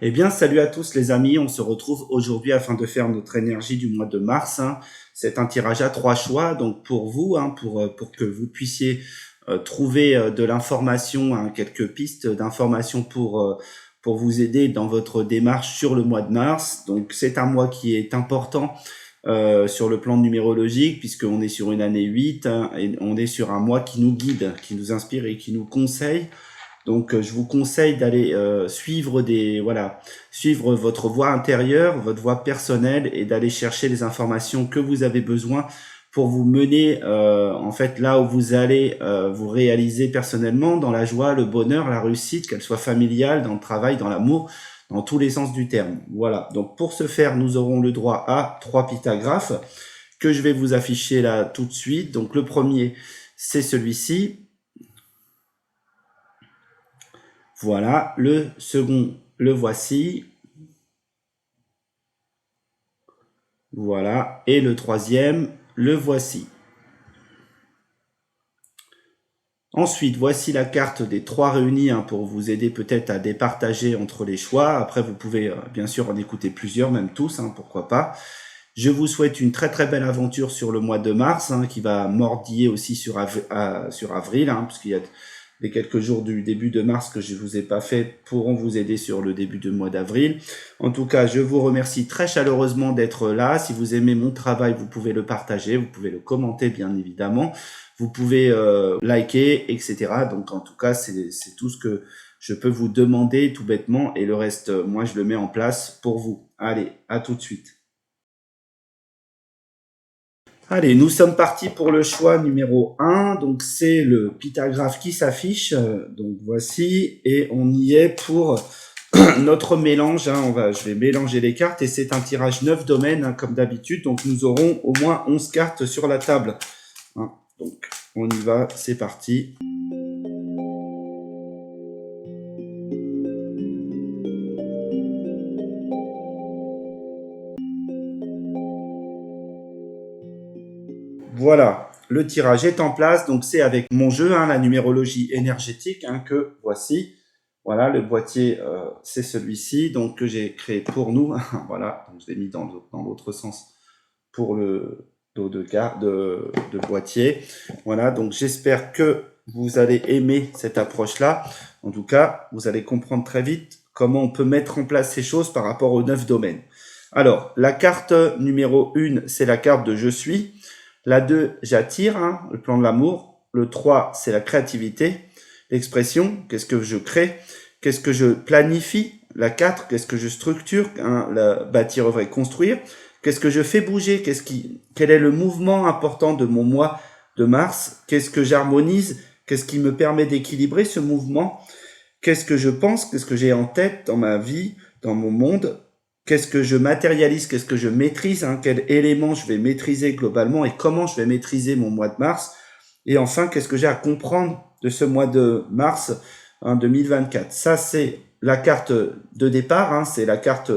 Eh bien, salut à tous les amis, on se retrouve aujourd'hui afin de faire notre énergie du mois de mars. C'est un tirage à 3 choix, donc pour vous, pour que vous puissiez trouver de l'information, quelques pistes d'information pour vous aider dans votre démarche sur le mois de mars. Donc c'est un mois qui est important sur le plan numérologique, puisqu'on est sur une année 8 et on est sur un mois qui nous guide, qui nous inspire et qui nous conseille. Donc, je vous conseille d'aller suivre votre voie intérieure, votre voie personnelle, et d'aller chercher les informations que vous avez besoin pour vous mener en fait là où vous allez vous réaliser personnellement dans la joie, le bonheur, la réussite, qu'elle soit familiale, dans le travail, dans l'amour, dans tous les sens du terme. Voilà. Donc, pour ce faire, nous aurons le droit à 3 pytagraphes que je vais vous afficher là tout de suite. Donc, le premier, c'est celui-ci. Voilà, le second, le voici. Voilà, et le troisième, le voici. Ensuite, voici la carte des 3 réunis pour vous aider peut-être à départager entre les choix. Après, vous pouvez bien sûr en écouter plusieurs, même tous, pourquoi pas. Je vous souhaite une très très belle aventure sur le mois de mars, qui va mordiller aussi sur avril, puisqu'il y a les quelques jours du début de mars que je vous ai pas fait pourront vous aider sur le début du mois d'avril. En tout cas, je vous remercie très chaleureusement d'être là. Si vous aimez mon travail, vous pouvez le partager, vous pouvez le commenter bien évidemment, vous pouvez liker, etc. Donc en tout cas, c'est tout ce que je peux vous demander tout bêtement, et le reste, moi je le mets en place pour vous. Allez, à tout de suite. Allez, nous sommes partis pour le choix numéro 1. Donc, c'est le pytagraphe qui s'affiche. Donc, voici. Et on y est pour notre mélange. Je vais mélanger les cartes. Et c'est un tirage 9 domaines, comme d'habitude. Donc, nous aurons au moins 11 cartes sur la table. Donc, on y va. C'est parti. Voilà, le tirage est en place, donc c'est avec mon jeu, la numérologie énergétique, que voici. Voilà, le boîtier, c'est celui-ci, donc que j'ai créé pour nous. Voilà, donc je l'ai mis dans l'autre sens pour le dos de boîtier. Voilà, donc j'espère que vous allez aimer cette approche-là. En tout cas, vous allez comprendre très vite comment on peut mettre en place ces choses par rapport aux 9 domaines. Alors, la carte numéro 1, c'est la carte de « Je suis ». La 2, j'attire, le plan de l'amour. Le 3, c'est la créativité, l'expression, qu'est-ce que je crée, qu'est-ce que je planifie. La 4, qu'est-ce que je structure, la bâtir, œuvrer, construire. Qu'est-ce que je fais bouger, quel est le mouvement important de mon mois de mars, qu'est-ce que j'harmonise, qu'est-ce qui me permet d'équilibrer ce mouvement, qu'est-ce que je pense, qu'est-ce que j'ai en tête dans ma vie, dans mon monde. Qu'est-ce que je matérialise, qu'est-ce que je maîtrise, quel élément je vais maîtriser globalement et comment je vais maîtriser mon mois de mars. Et enfin, qu'est-ce que j'ai à comprendre de ce mois de mars 2024. Ça, c'est la carte de départ, c'est la carte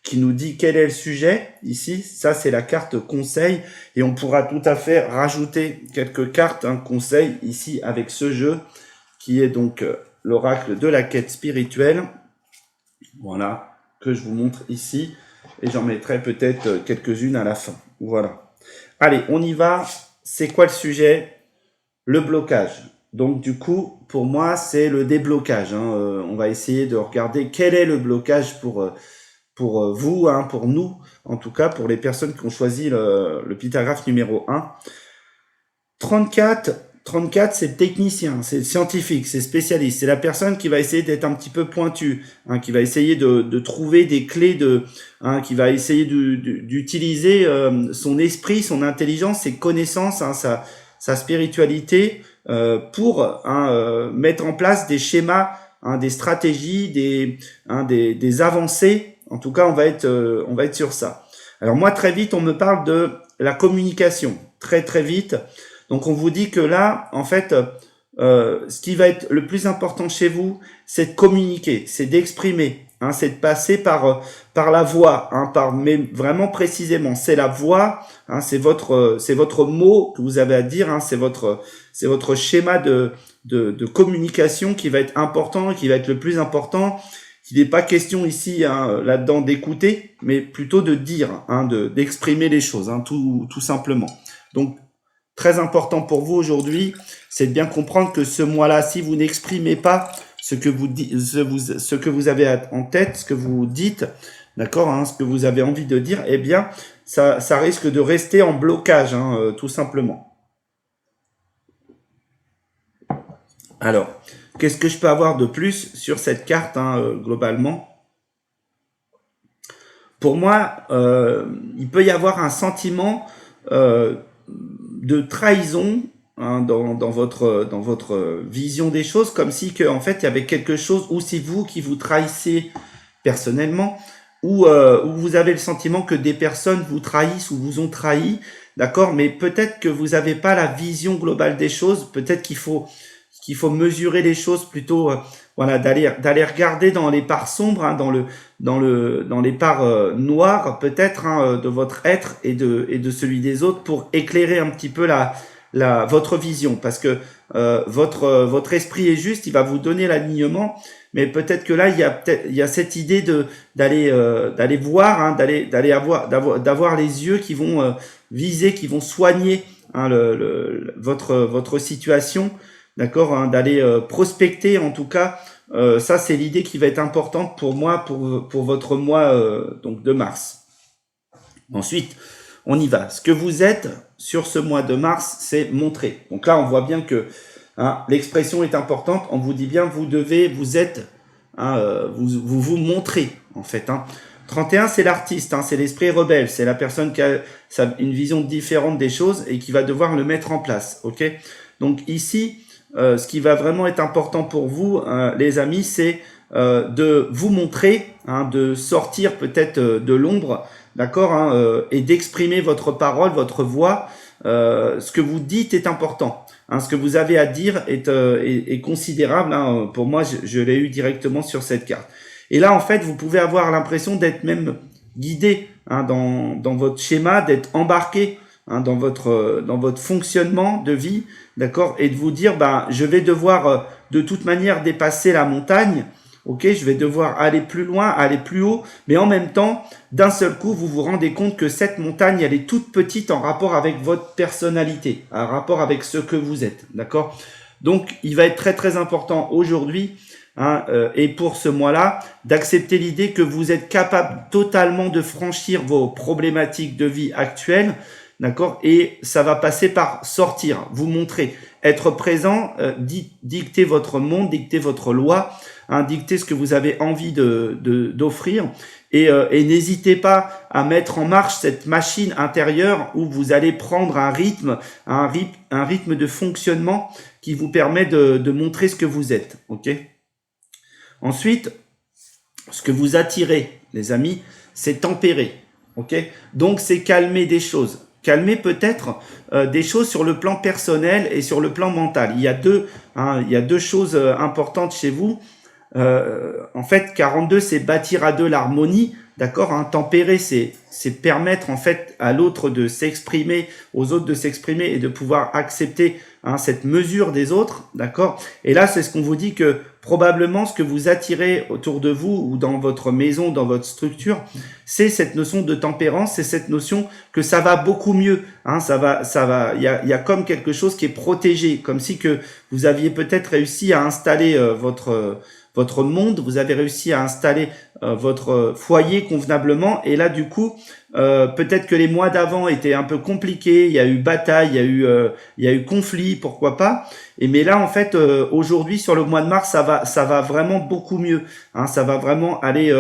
qui nous dit quel est le sujet ici. Ça, c'est la carte conseil, et on pourra tout à fait rajouter quelques cartes conseil ici avec ce jeu qui est donc l'oracle de la quête spirituelle. Voilà, que je vous montre ici, et j'en mettrai peut-être quelques-unes à la fin. Voilà. Allez, on y va. C'est quoi le sujet? Le blocage. Donc du coup, pour moi, c'est le déblocage. On va essayer de regarder quel est le blocage pour vous, pour nous, en tout cas pour les personnes qui ont choisi le pytagraphe numéro 1. 34, c'est technicien, c'est scientifique, c'est spécialiste. C'est la personne qui va essayer d'être un petit peu pointue, qui va essayer de trouver des clés, qui va essayer d'utiliser son esprit, son intelligence, ses connaissances, sa spiritualité pour mettre en place des schémas, des stratégies, des avancées. En tout cas, on va être sur ça. Alors moi, très vite, on me parle de la communication, très très vite. Donc on vous dit que là, en fait, ce qui va être le plus important chez vous, c'est de communiquer, c'est d'exprimer, c'est de passer par la voix, mais vraiment précisément, c'est la voix, c'est votre mot que vous avez à dire, c'est votre schéma de communication qui va être important, qui va être le plus important. Il n'est pas question ici, hein, là-dedans, d'écouter, mais plutôt de dire, hein, d'exprimer les choses, hein, tout simplement. Donc, très important pour vous aujourd'hui, c'est de bien comprendre que ce mois-là, si vous n'exprimez pas ce que ce que vous avez en tête, ce que vous dites, d'accord, hein, ce que vous avez envie de dire, eh bien, ça risque de rester en blocage, hein, tout simplement. Alors, qu'est-ce que je peux avoir de plus sur cette carte, hein, globalement? Pour moi, il peut y avoir un sentiment de trahison, hein, dans votre vision des choses, comme si que, en fait, il y avait quelque chose, ou c'est vous qui vous trahissez personnellement, ou vous avez le sentiment que des personnes vous trahissent ou vous ont trahi, d'accord, mais peut-être que vous n'avez pas la vision globale des choses, peut-être qu'il faut mesurer les choses plutôt, voilà, d'aller regarder dans les parts sombres, hein, dans les parts noires peut-être, hein, de votre être et de celui des autres, pour éclairer un petit peu votre vision, parce que votre esprit est juste, il va vous donner l'alignement, mais peut-être que là il y a cette idée d'aller voir, hein, d'avoir les yeux qui vont viser, qui vont soigner, hein, votre situation. D'accord, hein, d'aller prospecter en tout cas. Ça, c'est l'idée qui va être importante pour moi, pour votre mois donc de mars. Ensuite, on y va. Ce que vous êtes sur ce mois de mars, c'est montrer. Donc là, on voit bien que, hein, l'expression est importante. On vous dit bien, vous êtes, hein, vous montrez en fait. Hein. 31, c'est l'artiste, hein, c'est l'esprit rebelle, c'est la personne qui a une vision différente des choses et qui va devoir le mettre en place. Ok. Donc ici, ce qui va vraiment être important pour vous, les amis, c'est de vous montrer, hein, de sortir peut-être de l'ombre, d'accord, hein, et d'exprimer votre parole, votre voix. Ce que vous dites est important. Hein, ce que vous avez à dire est considérable. Hein, pour moi, je l'ai eu directement sur cette carte. Et là, en fait, vous pouvez avoir l'impression d'être même guidé, hein, dans votre schéma, d'être embarqué, hein, dans votre fonctionnement de vie, d'accord, et de vous dire, bah, je vais devoir de toute manière dépasser la montagne, ok, je vais devoir aller plus loin, aller plus haut, mais en même temps, d'un seul coup, vous vous rendez compte que cette montagne, elle est toute petite en rapport avec votre personnalité, en rapport avec ce que vous êtes, d'accord. Donc, il va être très très important aujourd'hui, hein, et pour ce mois-là, d'accepter l'idée que vous êtes capable totalement de franchir vos problématiques de vie actuelles. D'accord, et ça va passer par sortir, vous montrer, être présent, dicter votre monde, dicter votre loi, hein, dicter ce que vous avez envie d'offrir, et n'hésitez pas à mettre en marche cette machine intérieure où vous allez prendre un rythme de fonctionnement qui vous permet de montrer ce que vous êtes. Ok. Ensuite, ce que vous attirez, les amis, c'est tempérer. Ok. Donc c'est calmer des choses. Calmer peut-être des choses sur le plan personnel et sur le plan mental. Il y a deux choses importantes chez vous. En fait, 42, c'est bâtir à deux l'harmonie, d'accord, hein. Tempérer, c'est permettre en fait à l'autre de s'exprimer, aux autres de s'exprimer et de pouvoir accepter, hein, cette mesure des autres, d'accord. Et là, c'est ce qu'on vous dit, que probablement ce que vous attirez autour de vous ou dans votre maison, dans votre structure, c'est cette notion de tempérance, c'est cette notion que ça va beaucoup mieux, hein, ça va, il y a comme quelque chose qui est protégé, comme si que vous aviez peut-être réussi à installer votre monde, vous avez réussi à installer votre foyer convenablement, et là du coup peut-être que les mois d'avant étaient un peu compliqués, il y a eu bataille, il y a eu conflit, pourquoi pas, mais là en fait aujourd'hui sur le mois de mars ça va vraiment beaucoup mieux, hein, ça va vraiment aller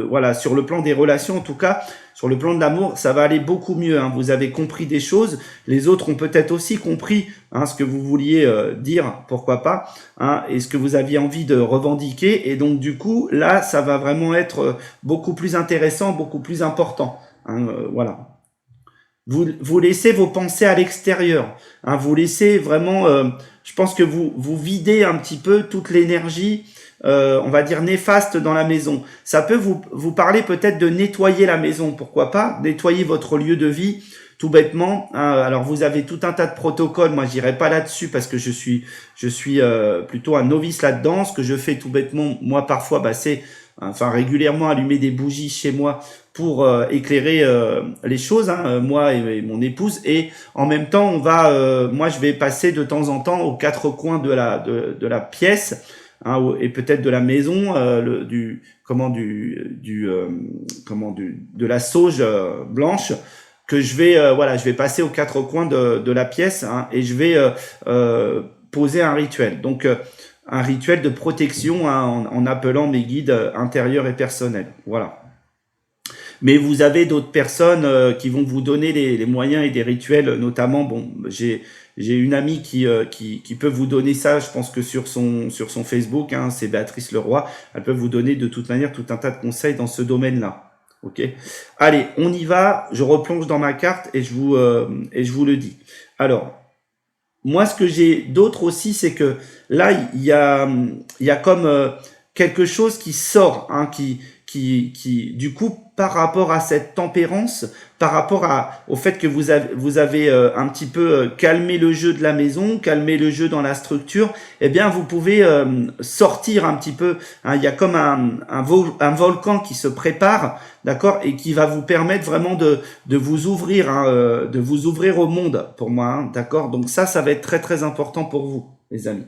voilà, sur le plan des relations en tout cas. Sur le plan de l'amour, ça va aller beaucoup mieux, hein. Vous avez compris des choses, les autres ont peut-être aussi compris, hein, ce que vous vouliez dire, pourquoi pas, hein, et ce que vous aviez envie de revendiquer. Et donc du coup, là, ça va vraiment être beaucoup plus intéressant, beaucoup plus important. Hein, voilà. Vous laissez vos pensées à l'extérieur, hein, vous laissez vraiment, je pense que vous videz un petit peu toute l'énergie, on va dire néfaste dans la maison. Ça peut vous parler peut-être de nettoyer la maison, pourquoi pas, nettoyer votre lieu de vie, tout bêtement. Hein. Alors vous avez tout un tas de protocoles, moi j'irai pas là-dessus parce que je suis plutôt un novice là-dedans. Ce que je fais tout bêtement, moi parfois, bah, c'est enfin régulièrement allumer des bougies chez moi pour éclairer les choses, hein, moi et mon épouse. Et en même temps, moi je vais passer de temps en temps aux quatre coins de la pièce, hein, et peut-être de la maison, de la sauge blanche que je vais passer aux quatre coins de la pièce, hein, et je vais poser un rituel. Donc un rituel de protection, hein, en appelant mes guides intérieurs et personnels. Voilà. Mais vous avez d'autres personnes qui vont vous donner les moyens et des rituels, notamment, bon, j'ai une amie qui peut vous donner ça, je pense que sur son Facebook, hein, c'est Béatrice Leroy, elle peut vous donner de toute manière tout un tas de conseils dans ce domaine-là. Ok. Allez, on y va, je replonge dans ma carte et je vous le dis. Alors, moi, ce que j'ai d'autre aussi, c'est que là, il y a comme quelque chose qui sort, hein, du coup, par rapport à cette tempérance, par rapport au fait que vous avez un petit peu calmé le jeu de la maison, calmé le jeu dans la structure, eh bien, vous pouvez sortir un petit peu, hein, il y a comme un volcan qui se prépare, d'accord, et qui va vous permettre vraiment de vous ouvrir, hein, de vous ouvrir au monde, pour moi, hein, d'accord. Donc ça va être très très important pour vous, les amis.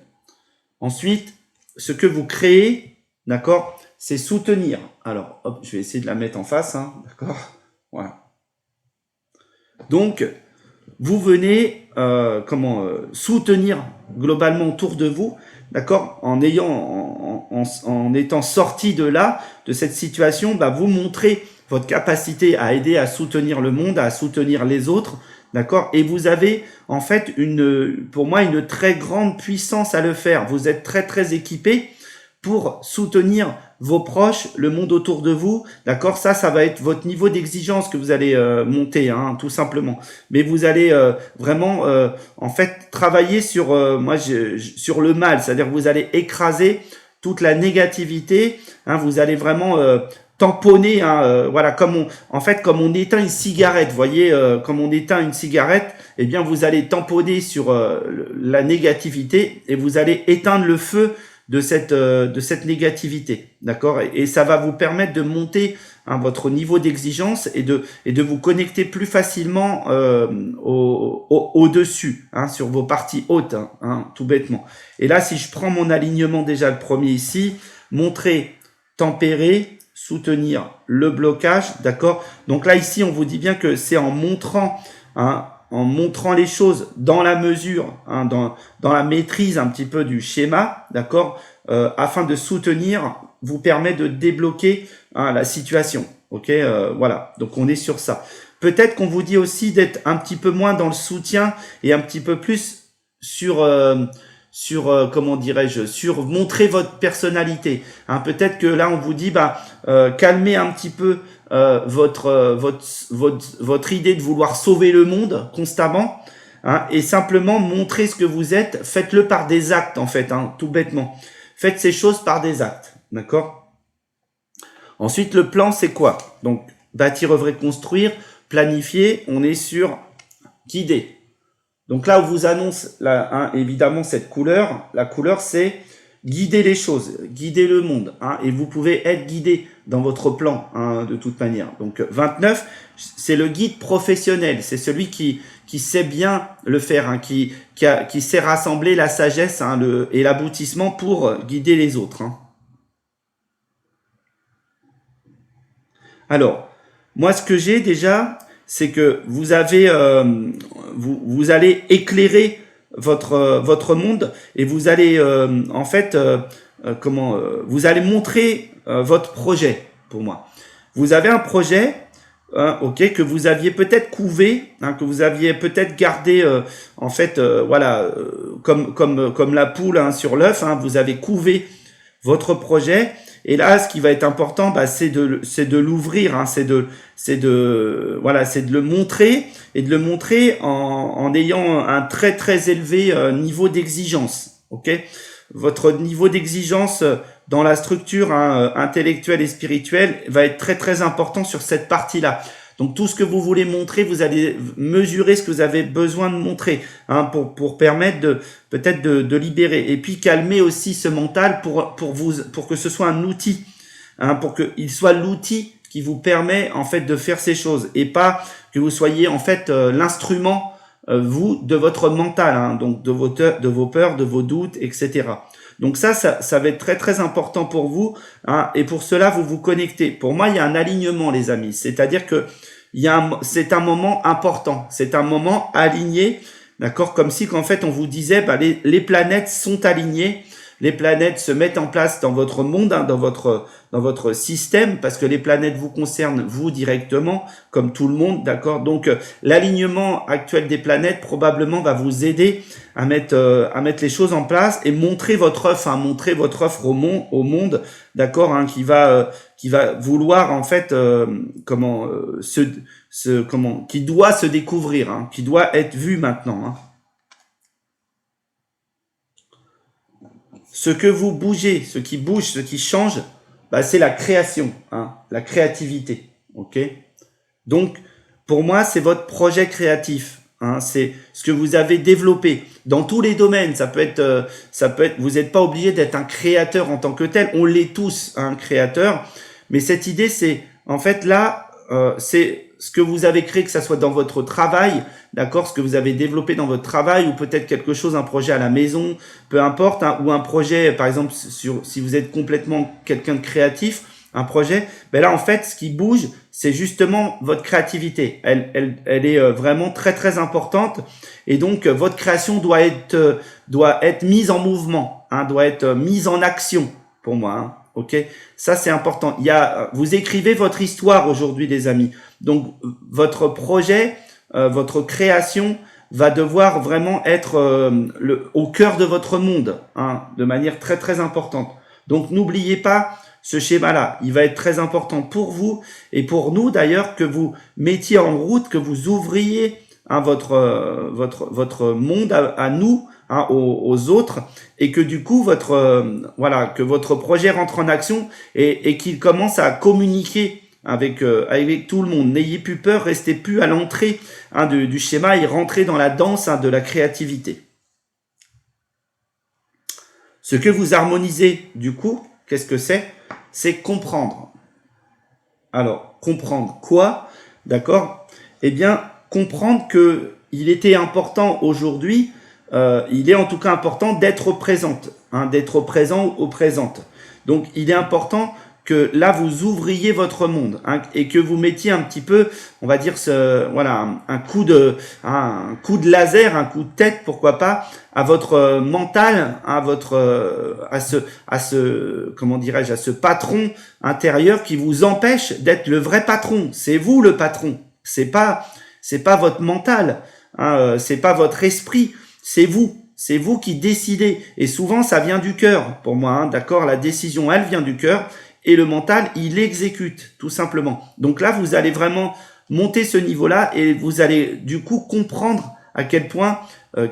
Ensuite, ce que vous créez, d'accord, c'est soutenir. Alors, hop, je vais essayer de la mettre en face, hein, d'accord. Voilà. Donc, vous venez soutenir globalement autour de vous, d'accord, en étant sorti de cette situation, bah, vous montrez votre capacité à aider à soutenir le monde, à soutenir les autres, d'accord, et vous avez en fait pour moi une très grande puissance à le faire. Vous êtes très très équipé pour soutenir vos proches, le monde autour de vous, d'accord. Ça va être votre niveau d'exigence que vous allez monter, hein, tout simplement. Mais vous allez vraiment, en fait, travailler sur sur le mal, c'est-à-dire que vous allez écraser toute la négativité, hein, vous allez vraiment tamponner, hein, voilà, comme on éteint une cigarette, vous voyez, comme on éteint une cigarette, eh bien, vous allez tamponner sur la négativité et vous allez éteindre le feu de cette négativité, d'accord, et ça va vous permettre de monter, hein, votre niveau d'exigence et de vous connecter plus facilement au-dessus, hein, sur vos parties hautes, hein, tout bêtement. Et là, si je prends mon alignement déjà le premier ici, montrer, tempérer, soutenir le blocage, d'accord. Donc là ici, on vous dit bien que c'est en montrant, hein, les choses dans la mesure, hein, dans la maîtrise un petit peu du schéma, d'accord, afin de soutenir, vous permet de débloquer, hein, la situation. Ok, voilà. Donc on est sur ça. Peut-être qu'on vous dit aussi d'être un petit peu moins dans le soutien et un petit peu plus sur comment dirais-je, sur montrer votre personnalité, hein. Peut-être que là on vous dit calmez un petit peu votre idée de vouloir sauver le monde constamment, hein, et simplement montrer ce que vous êtes. Faites-le par des actes, en fait, hein, tout bêtement. Faites ces choses par des actes, d'accord. Ensuite, le plan, c'est quoi? Donc, bâtir, œuvrer, construire, planifier. On est sur guider. Donc là, on vous annonce, là, hein, évidemment, cette couleur. La couleur, c'est guider les choses, guider le monde, hein, et vous pouvez être guidé dans votre plan, hein, de toute manière. Donc 29, c'est le guide professionnel, c'est celui qui sait bien le faire, hein, qui sait rassembler la sagesse, hein, et l'aboutissement pour guider les autres, hein. Alors, moi, ce que j'ai déjà, c'est que vous avez, vous allez éclairer votre monde et vous allez en fait vous allez montrer votre projet. Pour moi, vous avez un projet, hein, ok, que vous aviez peut-être couvé, hein, que vous aviez peut-être gardé en fait voilà, comme la poule, hein, sur l'œuf, hein, vous avez couvé votre projet. Et là, ce qui va être important, c'est de l'ouvrir, hein, c'est de le montrer, et de le montrer en ayant un très très élevé niveau d'exigence. Ok, votre niveau d'exigence dans la structure, hein, intellectuelle et spirituelle va être très très important sur cette partie-là. Donc tout ce que vous voulez montrer, vous allez mesurer ce que vous avez besoin de montrer, hein, pour permettre peut-être de libérer, et puis calmer aussi ce mental pour que ce soit un outil, hein, pour qu'il soit l'outil qui vous permet en fait de faire ces choses et pas que vous soyez en fait l'instrument vous de votre mental, hein, donc de vos peurs, de vos doutes, etc. Donc ça va être très très important pour vous, hein, et pour cela vous vous connectez. Pour moi, il y a un alignement, les amis, c'est-à-dire que c'est un moment important, c'est un moment aligné, d'accord, comme si qu'en fait on vous disait, bah, les planètes sont alignées. Les planètes se mettent en place dans votre monde, hein, dans votre système, parce que les planètes vous concernent, vous, directement, comme tout le monde, d'accord? Donc, l'alignement actuel des planètes, probablement, va vous aider à mettre les choses en place et montrer votre offre, hein, au monde, d'accord, hein, qui va vouloir, en fait, qui doit se découvrir, hein, qui doit être vu maintenant, hein. Ce que vous bougez, ce qui bouge, ce qui change, bah, c'est la création, hein, la créativité. Ok. Donc, pour moi, c'est votre projet créatif. Hein, c'est ce que vous avez développé dans tous les domaines. Ça peut être. Vous n'êtes pas obligé d'être un créateur en tant que tel. On l'est tous, un créateur. Mais cette idée, c'est en fait là, c'est ce que vous avez créé, que ça soit dans votre travail, d'accord, ce que vous avez développé dans votre travail, ou peut-être quelque chose, un projet à la maison, peu importe, hein, ou un projet, par exemple, si vous êtes complètement quelqu'un de créatif, un projet, ben là, en fait, ce qui bouge, c'est justement votre créativité. Elle est vraiment très, très importante. Et donc, votre création doit être mise en mouvement, hein, doit être mise en action, pour moi, hein. Ok, ça c'est important. Vous écrivez votre histoire aujourd'hui, les amis. Donc votre projet, votre création va devoir vraiment être au cœur de votre monde, hein, de manière très très importante. Donc n'oubliez pas ce schéma-là. Il va être très important pour vous et pour nous d'ailleurs, que vous mettiez en route, que vous ouvriez, hein, votre monde à nous, hein, aux autres, et que du coup que votre projet rentre en action et qu'il commence à communiquer avec tout le monde. N'ayez plus peur, restez plus à l'entrée, hein, du schéma, et rentrez dans la danse, hein, de la créativité. Ce que vous harmonisez du coup, qu'est-ce que c'est? C'est comprendre. Alors, comprendre quoi? D'accord? Eh bien, comprendre que il était important aujourd'hui, il est en tout cas important d'être présente, hein, d'être présent ou présente. Donc, il est important que là, vous ouvriez votre monde, hein, et que vous mettiez un petit peu, on va dire, un coup de laser, un coup de tête, pourquoi pas, à votre mental, à ce patron intérieur qui vous empêche d'être le vrai patron. C'est vous le patron. C'est pas votre mental, hein, c'est pas votre esprit. C'est vous. C'est vous qui décidez. Et souvent, ça vient du cœur, pour moi, hein, d'accord? La décision, elle vient du cœur. Et le mental, il exécute, tout simplement. Donc là, vous allez vraiment monter ce niveau-là et vous allez du coup comprendre à quel point,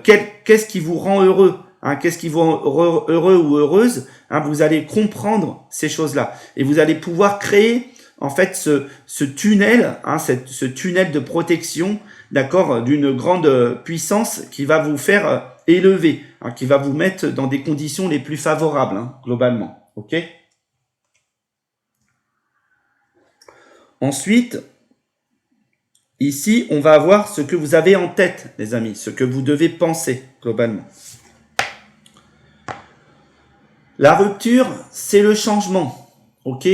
qu'est-ce qui vous rend heureux, hein, qu'est-ce qui vous rend heureux ou heureuse, hein, vous allez comprendre ces choses-là. Et vous allez pouvoir créer, en fait, ce tunnel, hein, ce tunnel de protection, d'accord, d'une grande puissance qui va vous faire élever, hein, qui va vous mettre dans des conditions les plus favorables, hein, globalement. Ok? Ensuite, ici, on va avoir ce que vous avez en tête, les amis, ce que vous devez penser, globalement. La rupture, c'est le changement, ok?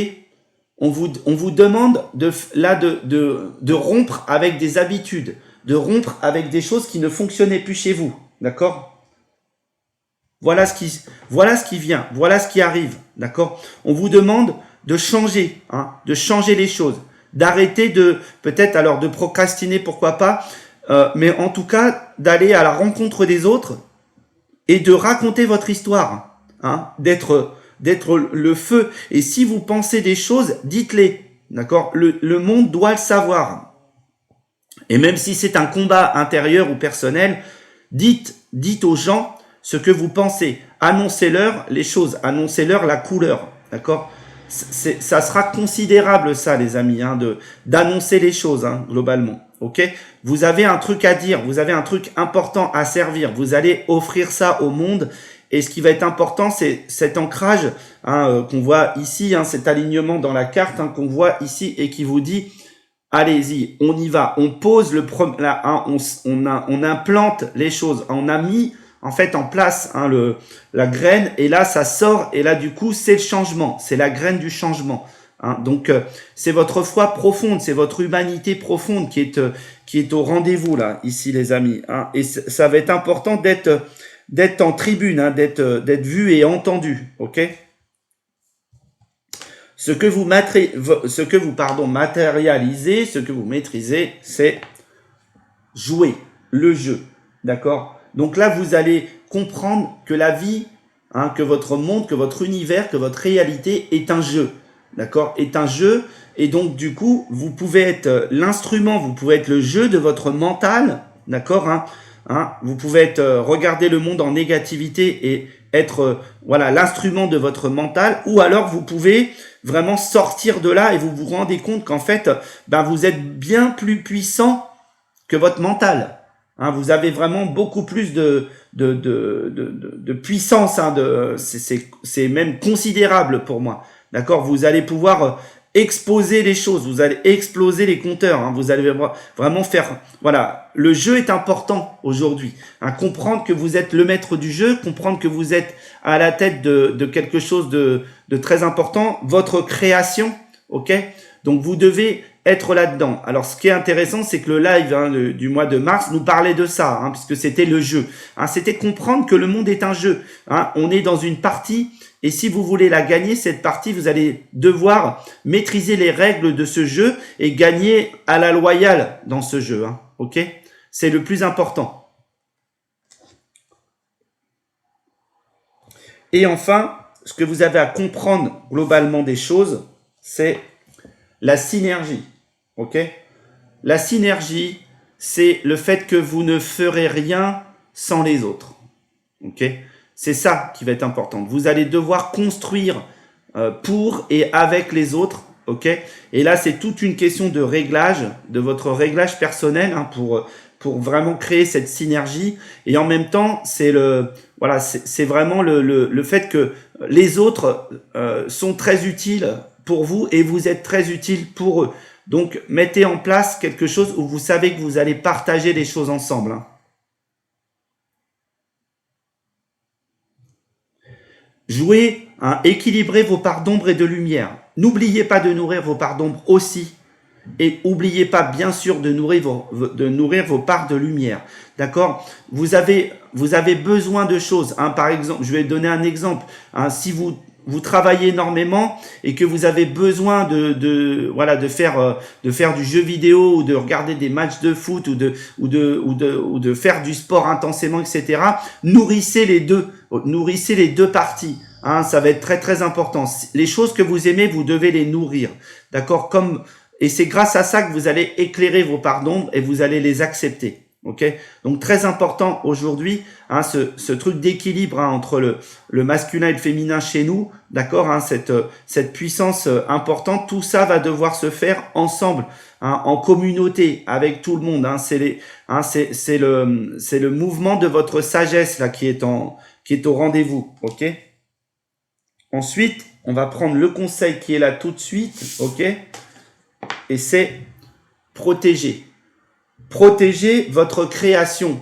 On vous demande de rompre avec des habitudes, de rompre avec des choses qui ne fonctionnaient plus chez vous, d'accord? Voilà ce qui vient, voilà ce qui arrive, d'accord? On vous demande de changer, hein, de changer les choses, d'arrêter de procrastiner, pourquoi pas, mais en tout cas d'aller à la rencontre des autres et de raconter votre histoire, hein, d'être le feu. Et si vous pensez des choses, dites-les, d'accord? Le monde doit le savoir. Et même si c'est un combat intérieur ou personnel, dites aux gens ce que vous pensez. Annoncez-leur les choses, annoncez-leur la couleur, d'accord? Ça sera considérable, ça, les amis, hein, d'annoncer les choses, hein, globalement. Ok? Vous avez un truc à dire, vous avez un truc important à servir. Vous allez offrir ça au monde Et ce qui va être important, c'est cet ancrage qu'on voit ici, cet alignement dans la carte qu'on voit ici et qui vous dit, allez-y, on y va, on pose on implante les choses, on a mis en fait en place la graine et là ça sort et là du coup c'est le changement, c'est la graine du changement. Donc c'est votre foi profonde, c'est votre humanité profonde qui est au rendez-vous là ici les amis. Et ça va être important d'être en tribune, d'être vu et entendu, ok? Ce que vous matérialisez, ce que vous maîtrisez, c'est jouer le jeu, d'accord? Donc là, vous allez comprendre que la vie, que votre monde, que votre univers, que votre réalité est un jeu, d'accord? Est un jeu, et donc du coup, vous pouvez être l'instrument, vous pouvez être le jeu de votre mental, d'accord? Vous pouvez regarder le monde en négativité et être l'instrument de votre mental, ou alors vous pouvez vraiment sortir de là et vous vous rendez compte qu'en fait, vous êtes bien plus puissant que votre mental. Vous avez vraiment beaucoup plus de puissance. C'est même considérable pour moi. D'accord? Vous allez pouvoir exposer les choses, vous allez exploser les compteurs, vous allez vraiment faire, le jeu est important aujourd'hui, comprendre que vous êtes le maître du jeu, comprendre que vous êtes à la tête de quelque chose de très important, votre création, ok? Donc vous devez être là-dedans. Alors ce qui est intéressant, c'est que le live du mois de mars nous parlait de ça, puisque c'était le jeu. C'était comprendre que le monde est un jeu. On est dans une partie, et si vous voulez la gagner, cette partie, vous allez devoir maîtriser les règles de ce jeu et gagner à la loyale dans ce jeu. Ok? C'est le plus important. Et enfin, ce que vous avez à comprendre globalement des choses, c'est la synergie. Ok? La synergie, c'est le fait que vous ne ferez rien sans les autres. Ok? C'est ça qui va être important. Vous allez devoir construire pour et avec les autres. Ok? Et là, c'est toute une question de réglage, de votre réglage personnel pour vraiment créer cette synergie. Et en même temps, c'est vraiment le fait que les autres sont très utiles pour vous et vous êtes très utile pour eux. Donc, mettez en place quelque chose où vous savez que vous allez partager les choses ensemble. Jouez, équilibrez vos parts d'ombre et de lumière. N'oubliez pas de nourrir vos parts d'ombre aussi. Et n'oubliez pas, bien sûr, de nourrir vos parts de lumière. D'accord? Vous avez besoin de choses. Par exemple, je vais donner un exemple. Si vous travaillez énormément et que vous avez besoin de faire du jeu vidéo ou de regarder des matchs de foot ou de faire du sport intensément, etc. Nourrissez les deux parties. Ça va être très très important. Les choses que vous aimez, vous devez les nourrir. D'accord? Et c'est grâce à ça que vous allez éclairer vos parts d'ombre et vous allez les accepter. Ok? Donc très important aujourd'hui, ce truc d'équilibre entre le masculin et le féminin chez nous, d'accord? Cette puissance importante, tout ça va devoir se faire ensemble, en communauté, avec tout le monde. C'est le mouvement de votre sagesse là qui est au rendez-vous. Ok? Ensuite, on va prendre le conseil qui est là tout de suite. Ok? Et c'est protéger. Protégez votre création.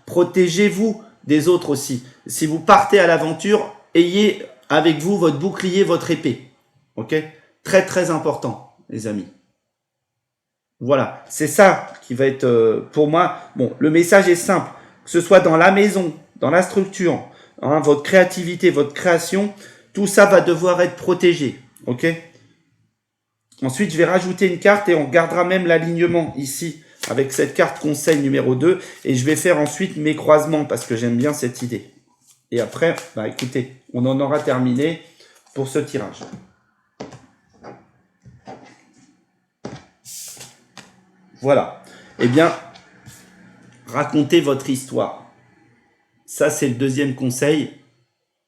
Protégez-vous des autres aussi. Si vous partez à l'aventure, ayez avec vous votre bouclier, votre épée. Ok? Très très important, les amis. Voilà, c'est ça qui va être pour moi. Bon, le message est simple. Que ce soit dans la maison, dans la structure, votre créativité, votre création, tout ça va devoir être protégé. Ok? Ensuite, je vais rajouter une carte et on gardera même l'alignement ici avec cette carte conseil numéro 2. Et je vais faire ensuite mes croisements parce que j'aime bien cette idée. Et après, écoutez, on en aura terminé pour ce tirage. Voilà. Eh bien, racontez votre histoire. Ça, c'est le deuxième conseil.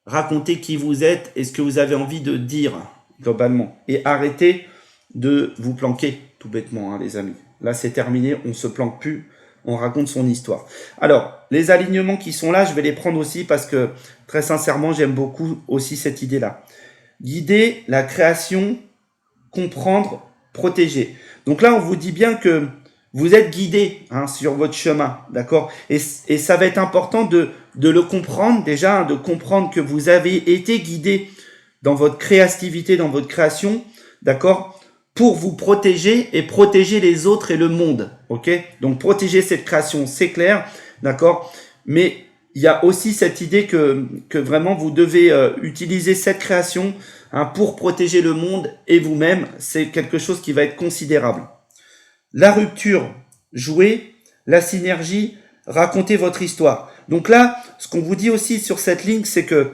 Racontez qui vous êtes et ce que vous avez envie de dire globalement. Et arrêtez de vous planquer tout bêtement, les amis. Là, c'est terminé, on se planque plus. on raconte son histoire. Alors, les alignements qui sont là, je vais les prendre aussi parce que, très sincèrement, j'aime beaucoup aussi cette idée-là. Guider la création, comprendre, protéger. Donc là, on vous dit bien que vous êtes guidé sur votre chemin, d'accord, et ça va être important de le comprendre déjà, de comprendre que vous avez été guidé dans votre créativité, dans votre création, d'accord, pour vous protéger et protéger les autres et le monde, ok. Donc protéger cette création, c'est clair, d'accord, mais il y a aussi cette idée que vraiment vous devez utiliser cette création pour protéger le monde et vous-même. C'est quelque chose qui va être considérable. La rupture, jouer, la synergie, raconter votre histoire. Donc là, ce qu'on vous dit aussi sur cette ligne, c'est que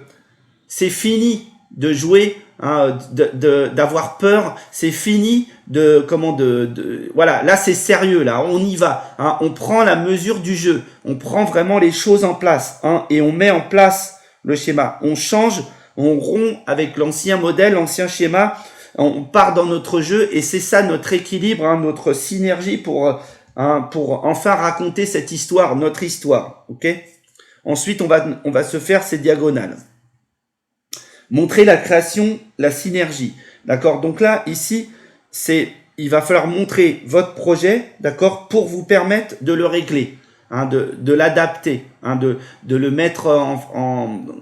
c'est fini de jouer, d'avoir peur, c'est fini voilà, là c'est sérieux, là on y va, on prend la mesure du jeu, on prend vraiment les choses en place, et on met en place le schéma, on change, on rompt avec l'ancien modèle, l'ancien schéma, on part dans notre jeu et c'est ça notre équilibre, notre synergie pour enfin raconter cette histoire, notre histoire, ok. Ensuite on va se faire ces diagonales. Montrer la création, la synergie, d'accord. Donc là, ici, il va falloir montrer votre projet, d'accord, pour vous permettre de le régler, de l'adapter, de le mettre en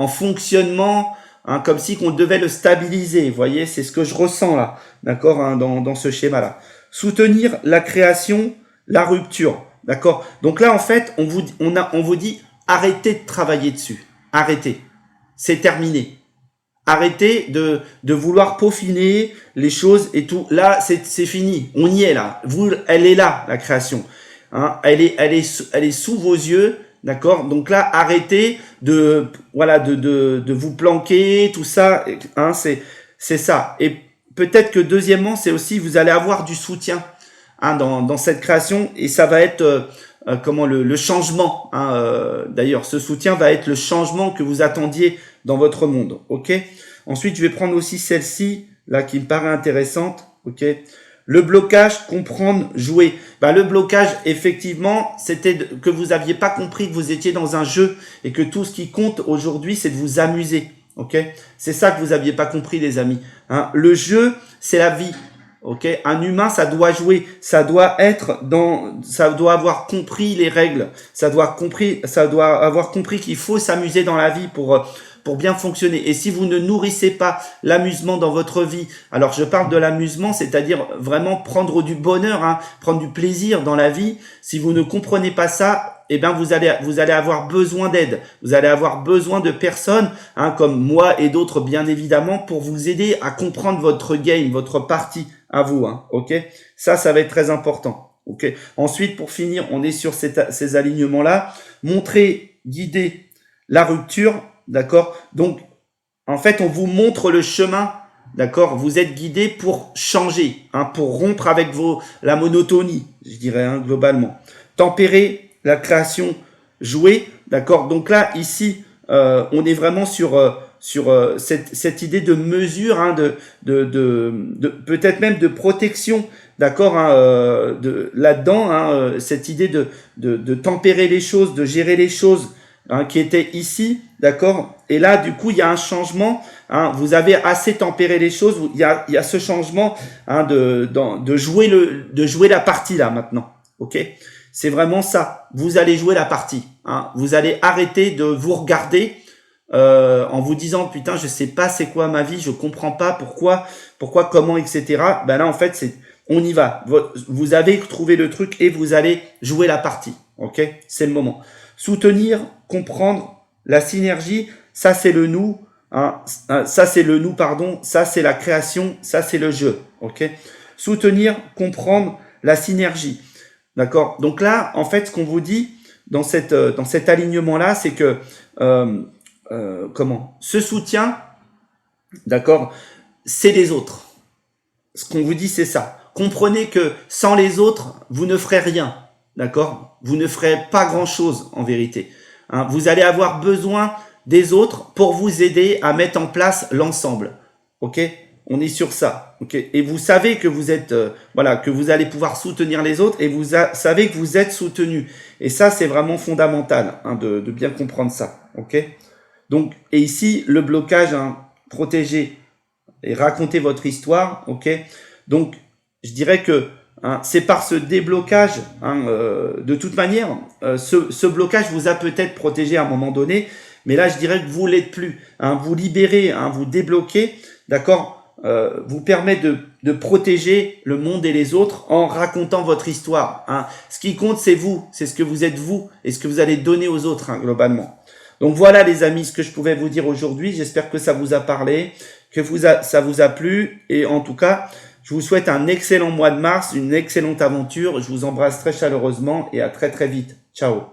fonctionnement, comme si qu'on devait le stabiliser. Vous voyez, c'est ce que je ressens là, d'accord, dans ce schéma-là. Soutenir la création, la rupture, d'accord. Donc là, en fait, on vous dit arrêtez de travailler dessus, arrêtez. C'est terminé. Arrêtez de vouloir peaufiner les choses et tout. Là, c'est fini. On y est là. Elle est là, la création. Elle est sous vos yeux, d'accord. Donc là, arrêtez de vous planquer, tout ça. C'est ça. Et peut-être que deuxièmement, c'est aussi vous allez avoir du soutien dans cette création et ça va être le changement. D'ailleurs, ce soutien va être le changement que vous attendiez dans votre monde, ok. Ensuite, je vais prendre aussi celle-ci, là, qui me paraît intéressante, ok. Le blocage, comprendre, jouer. Le blocage, effectivement, c'était que vous aviez pas compris que vous étiez dans un jeu et que tout ce qui compte aujourd'hui, c'est de vous amuser, ok. C'est ça que vous aviez pas compris, les amis. Le jeu, c'est la vie. Ok, un humain, ça doit jouer, ça doit avoir compris les règles, ça doit avoir compris qu'il faut s'amuser dans la vie pour bien fonctionner. Et si vous ne nourrissez pas l'amusement dans votre vie, alors je parle de l'amusement, c'est-à-dire vraiment prendre du bonheur, prendre du plaisir dans la vie. Si vous ne comprenez pas ça, eh ben vous allez avoir besoin d'aide. Vous allez avoir besoin de personnes, comme moi et d'autres bien évidemment, pour vous aider à comprendre votre game, votre partie à vous, ok. Ça va être très important, ok. Ensuite, pour finir, on est sur ces alignements-là. Montrer, guider la rupture, d'accord. Donc, en fait, on vous montre le chemin, d'accord. Vous êtes guidé pour changer, pour rompre avec la monotonie, je dirais, globalement. Tempérer la création, jouer, d'accord. Donc là, ici, on est vraiment sur cette idée de mesure, de peut-être même de protection, d'accord, là-dedans, cette idée de tempérer les choses, de gérer les choses, qui était ici, d'accord. Et là, du coup, il y a un changement. Vous avez assez tempéré les choses. Il y a ce changement, de jouer la partie là maintenant, ok. C'est vraiment ça. Vous allez jouer la partie. Vous allez arrêter de vous regarder en vous disant putain, je sais pas c'est quoi ma vie, je comprends pas pourquoi, comment, etc. Là, en fait, on y va. Vous avez trouvé le truc et vous allez jouer la partie. Ok, c'est le moment. Soutenir, comprendre la synergie. Ça, c'est le nous. Ça, c'est le nous, pardon. Ça, c'est la création. Ça, c'est le jeu. Ok. Soutenir, comprendre la synergie. D'accord. Donc là, en fait, ce qu'on vous dit dans cet alignement-là, c'est que ce soutien, d'accord, c'est les autres. Ce qu'on vous dit, c'est ça. Comprenez que sans les autres, vous ne ferez rien, d'accord. Vous ne ferez pas grand-chose en vérité. Vous allez avoir besoin des autres pour vous aider à mettre en place l'ensemble. Ok. On est sur ça, ok. Et vous savez que vous êtes, voilà, que vous allez pouvoir soutenir les autres et vous savez que vous êtes soutenu. Et ça, c'est vraiment fondamental hein, de bien comprendre ça, ok. Donc, et ici, le blocage, hein, protéger et raconter votre histoire, ok. Donc, je dirais que hein, c'est par ce déblocage, hein, de toute manière, ce blocage vous a peut-être protégé à un moment donné, mais là, je dirais que vous l'êtes plus. Hein, vous libérez, hein, vous débloquez, d'accord, vous permet de protéger le monde et les autres en racontant votre histoire. Hein. Ce qui compte, c'est vous, c'est ce que vous êtes vous et ce que vous allez donner aux autres, hein, globalement. Donc voilà les amis, ce que je pouvais vous dire aujourd'hui. J'espère que ça vous a parlé, que ça vous a plu. Et en tout cas, je vous souhaite un excellent mois de mars, une excellente aventure. Je vous embrasse très chaleureusement et à très très vite. Ciao.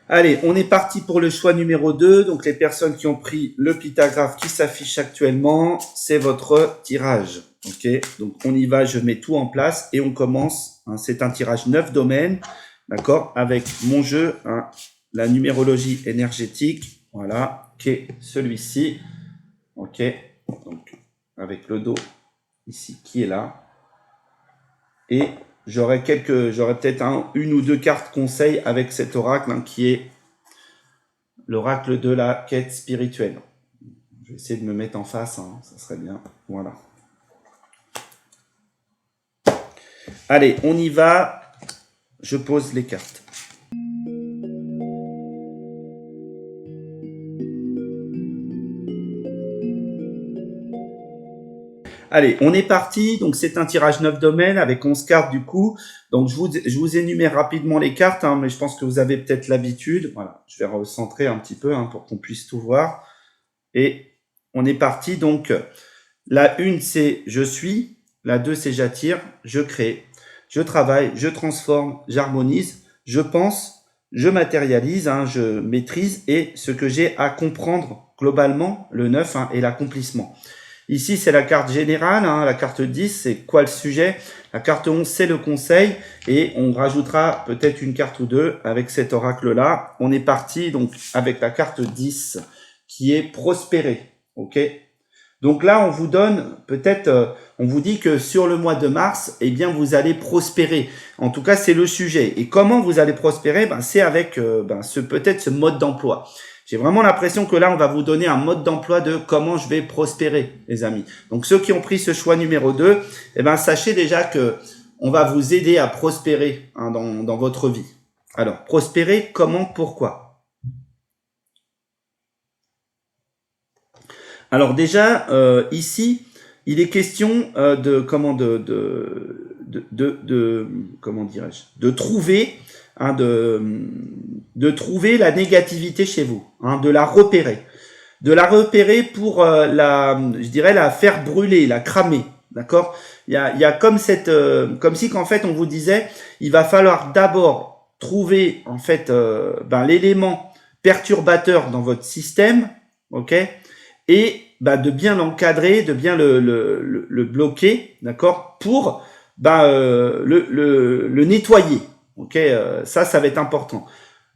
Allez, on est parti pour le choix numéro 2. Donc les personnes qui ont pris le pitagraphe qui s'affiche actuellement, c'est votre tirage. Ok, donc on y va, je mets tout en place et on commence. Hein, c'est un tirage 9 domaines, d'accord, avec mon jeu, hein, la numérologie énergétique, voilà, qui est celui-ci. Ok, donc avec le dos ici qui est là. Et j'aurai peut-être une ou deux cartes conseils avec cet oracle hein, qui est l'oracle de la quête spirituelle. Je vais essayer de me mettre en face, hein, ça serait bien. Voilà. Allez, on y va. Je pose les cartes. Allez, on est parti. Donc, c'est un tirage 9 domaines avec 11 cartes du coup. Donc, je vous énumère rapidement les cartes, hein, mais je pense que vous avez peut-être l'habitude. Voilà, je vais recentrer un petit peu hein, pour qu'on puisse tout voir. Et on est parti. Donc, la 1, c'est je suis. La 2, c'est j'attire, je crée, je travaille, je transforme, j'harmonise, je pense, je matérialise, hein, je maîtrise et ce que j'ai à comprendre globalement, le 9 hein, et l'accomplissement. Ici, c'est la carte générale, hein, la carte 10, c'est quoi le sujet? La carte 11, c'est le conseil et on rajoutera peut-être une carte ou deux avec cet oracle-là. On est parti donc avec la carte 10 qui est prospérer, ok? Donc là, on vous donne peut-être, on vous dit que sur le mois de mars, eh bien, vous allez prospérer. En tout cas, c'est le sujet. Et comment vous allez prospérer? C'est avec peut-être ce mode d'emploi. J'ai vraiment l'impression que là, on va vous donner un mode d'emploi de comment je vais prospérer, les amis. Donc, ceux qui ont pris ce choix numéro 2, sachez déjà que on va vous aider à prospérer hein, dans votre vie. Alors, prospérer, comment, pourquoi? Alors déjà, ici, il est question comment dirais-je, de trouver hein, de trouver la négativité chez vous, hein, de la repérer pour je dirais la faire brûler, la cramer, d'accord? Il y a comme comme si qu'en fait on vous disait, il va falloir d'abord trouver en fait l'élément perturbateur dans votre système, ok? Et de bien l'encadrer, de bien le bloquer, d'accord, pour le nettoyer. Ok, ça va être important.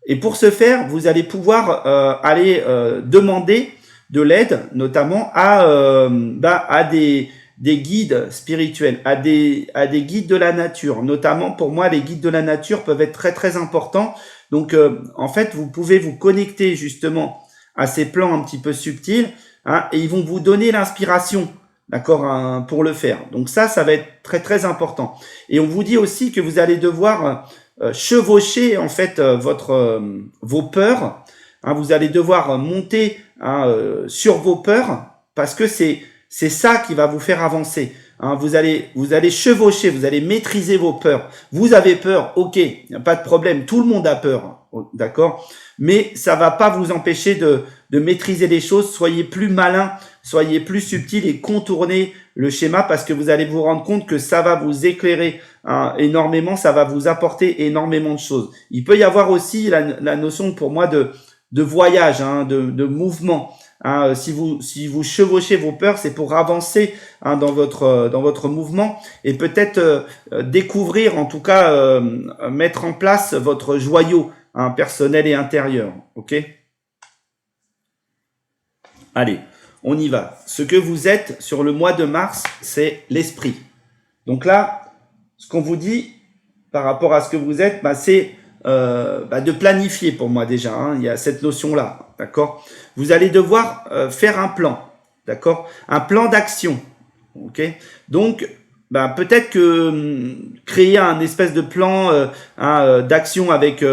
Et pour ce faire, vous allez pouvoir aller demander de l'aide, notamment à des guides spirituels, à des guides de la nature. Notamment, pour moi, les guides de la nature peuvent être très très importants. Donc, en fait, vous pouvez vous connecter justement à ces plans un petit peu subtils. Hein, et ils vont vous donner l'inspiration, d'accord, hein, pour le faire. Donc ça va être très très important. Et on vous dit aussi que vous allez devoir chevaucher en fait vos peurs. Hein, vous allez devoir monter hein, sur vos peurs parce que c'est ça qui va vous faire avancer. Hein, vous allez chevaucher, vous allez maîtriser vos peurs. Vous avez peur, ok, il n'y a pas de problème. Tout le monde a peur, d'accord. Mais ça va pas vous empêcher de maîtriser les choses. Soyez plus malin, soyez plus subtil et contournez le schéma parce que vous allez vous rendre compte que ça va vous éclairer hein, énormément, ça va vous apporter énormément de choses. Il peut y avoir aussi la notion pour moi de voyage, hein, de mouvement. Hein, si vous chevauchez vos peurs, c'est pour avancer hein, dans votre mouvement et peut-être découvrir, en tout cas mettre en place votre joyau hein, personnel et intérieur. Ok. Allez, on y va. Ce que vous êtes sur le mois de mars, c'est l'esprit. Donc là, ce qu'on vous dit par rapport à ce que vous êtes, c'est de planifier pour moi déjà. Il y a cette notion-là, d'accord? Vous allez devoir faire un plan, d'accord? Un plan d'action, ok? Donc, peut-être que créer un espèce de plan d'action avec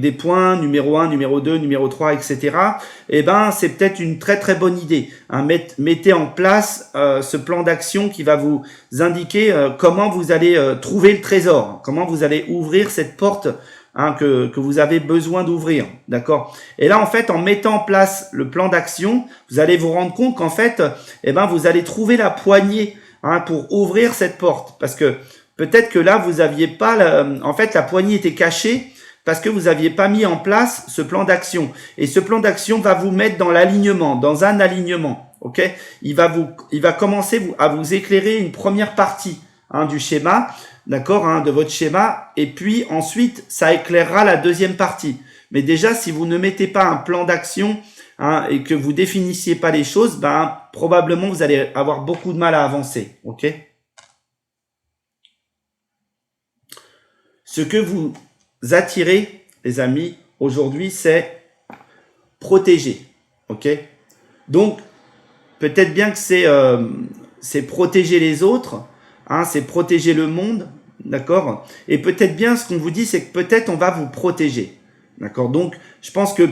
des points, numéro 1, numéro 2, numéro 3, etc. C'est peut-être une très très bonne idée. Mettez en place ce plan d'action qui va vous indiquer comment vous allez trouver le trésor, comment vous allez ouvrir cette porte que vous avez besoin d'ouvrir, d'accord? Et là, en fait, en mettant en place le plan d'action, vous allez vous rendre compte qu'en fait, vous allez trouver la poignée pour ouvrir cette porte, parce que peut-être que là vous aviez pas, en fait la poignée était cachée parce que vous aviez pas mis en place ce plan d'action. Et ce plan d'action va vous mettre dans l'alignement, dans un alignement, ok? Il va commencer à vous éclairer une première partie du schéma, d'accord, de votre schéma, et puis ensuite ça éclairera la deuxième partie. Mais déjà, si vous ne mettez pas un plan d'action et que vous définissiez pas les choses, probablement vous allez avoir beaucoup de mal à avancer, ok? Ce que vous attirez, les amis, aujourd'hui, c'est protéger, ok? Donc, peut-être bien que c'est protéger les autres, c'est protéger le monde, d'accord? Et peut-être bien, ce qu'on vous dit, c'est que peut-être on va vous protéger. D'accord. Donc, je pense que